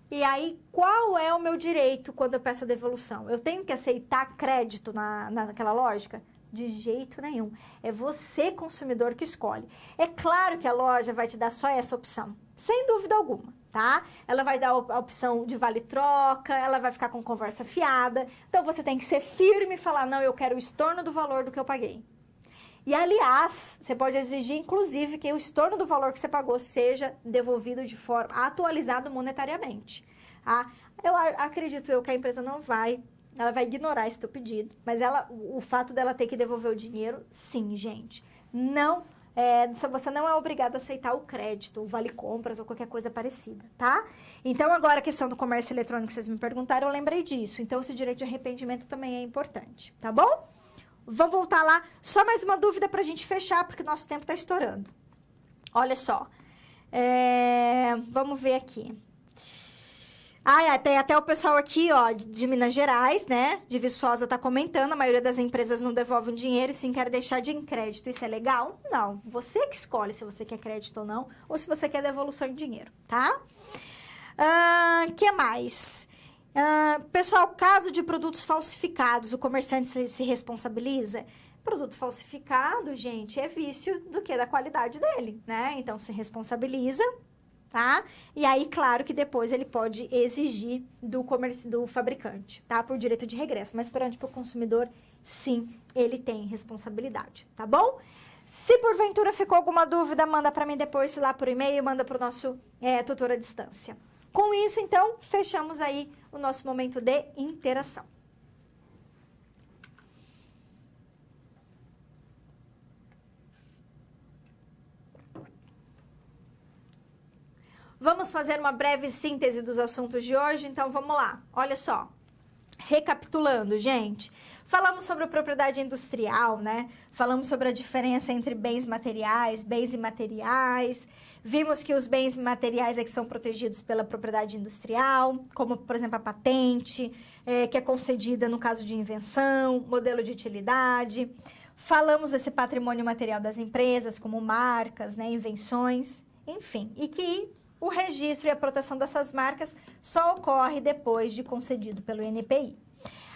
Speaker 1: E aí, qual é o meu direito quando eu peço a devolução? Eu tenho que aceitar crédito naquela lógica? De jeito nenhum. É você, consumidor, que escolhe. É claro que a loja vai te dar só essa opção, sem dúvida alguma, tá? Ela vai dar a opção de vale-troca, ela vai ficar com conversa fiada. Então, você tem que ser firme e falar, não, eu quero o estorno do valor do que eu paguei. E, aliás, você pode exigir, inclusive, que o estorno do valor que você pagou seja devolvido de forma atualizado monetariamente. Tá? Eu acredito que a empresa não vai... Ela vai ignorar esse teu pedido, mas o fato dela ter que devolver o dinheiro, sim, gente. Não, você não é obrigado a aceitar o crédito, o vale-compras ou qualquer coisa parecida, tá? Então, agora a questão do comércio eletrônico que vocês me perguntaram, eu lembrei disso. Então, esse direito de arrependimento também é importante, tá bom? Vamos voltar lá. Só mais uma dúvida pra gente fechar, porque o nosso tempo tá estourando. Olha só. Vamos ver aqui. Tem até o pessoal aqui, ó, de Minas Gerais, né? De Viçosa tá comentando, a maioria das empresas não devolve o dinheiro e sim quer deixar de em crédito. Isso é legal? Não. Você que escolhe se você quer crédito ou não, ou se você quer devolução em dinheiro, tá? Que mais? Pessoal, caso de produtos falsificados, o comerciante se responsabiliza? Produto falsificado, gente, é vício do que? Da qualidade dele, né? Então, se responsabiliza, tá? E aí, claro que depois ele pode exigir do fabricante, tá? Por direito de regresso. Mas perante para o consumidor, sim, ele tem responsabilidade, tá bom? Se porventura ficou alguma dúvida, manda para mim depois lá por e-mail, manda para o nosso tutor à distância. Com isso, então, fechamos aí o nosso momento de interação. Vamos fazer uma breve síntese dos assuntos de hoje? Então, vamos lá. Olha só. Recapitulando, gente. Falamos sobre a propriedade industrial, né? Falamos sobre a diferença entre bens materiais, bens imateriais. Vimos que os bens materiais é que são protegidos pela propriedade industrial, como, por exemplo, a patente, que é concedida no caso de invenção, modelo de utilidade. Falamos desse patrimônio material das empresas, como marcas, né? Invenções, enfim. E que o registro e a proteção dessas marcas só ocorre depois de concedido pelo INPI.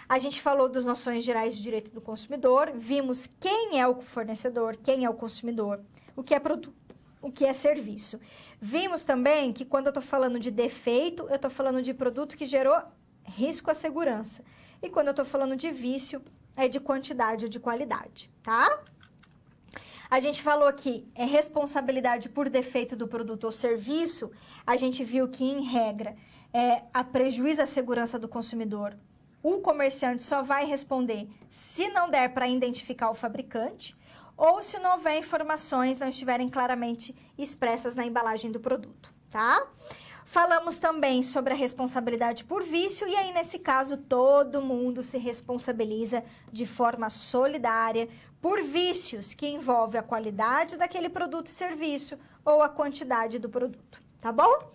Speaker 1: A gente falou das noções gerais de direito do consumidor, vimos quem é o fornecedor, quem é o consumidor, o que o que é serviço. Vimos também que quando eu estou falando de defeito, eu estou falando de produto que gerou risco à segurança. E quando eu estou falando de vício, é de quantidade ou de qualidade, tá? A gente falou aqui, é responsabilidade por defeito do produto ou serviço. A gente viu que, em regra, a prejuízo à segurança do consumidor, o comerciante só vai responder se não der para identificar o fabricante ou se não houver informações, não estiverem claramente expressas na embalagem do produto, tá? Falamos também sobre a responsabilidade por vício e aí, nesse caso, todo mundo se responsabiliza de forma solidária por vícios que envolvem a qualidade daquele produto e serviço ou a quantidade do produto, tá bom?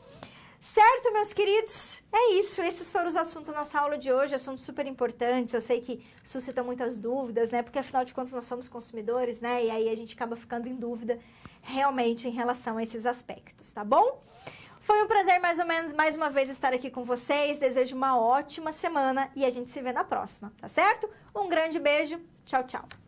Speaker 1: Certo, meus queridos? É isso, esses foram os assuntos da nossa aula de hoje, assuntos super importantes, eu sei que suscitam muitas dúvidas, né? Porque, afinal de contas, nós somos consumidores, né? E aí a gente acaba ficando em dúvida realmente em relação a esses aspectos, tá bom? Foi um prazer, mais uma vez, estar aqui com vocês. Desejo uma ótima semana e a gente se vê na próxima, tá certo? Um grande beijo. Tchau, tchau.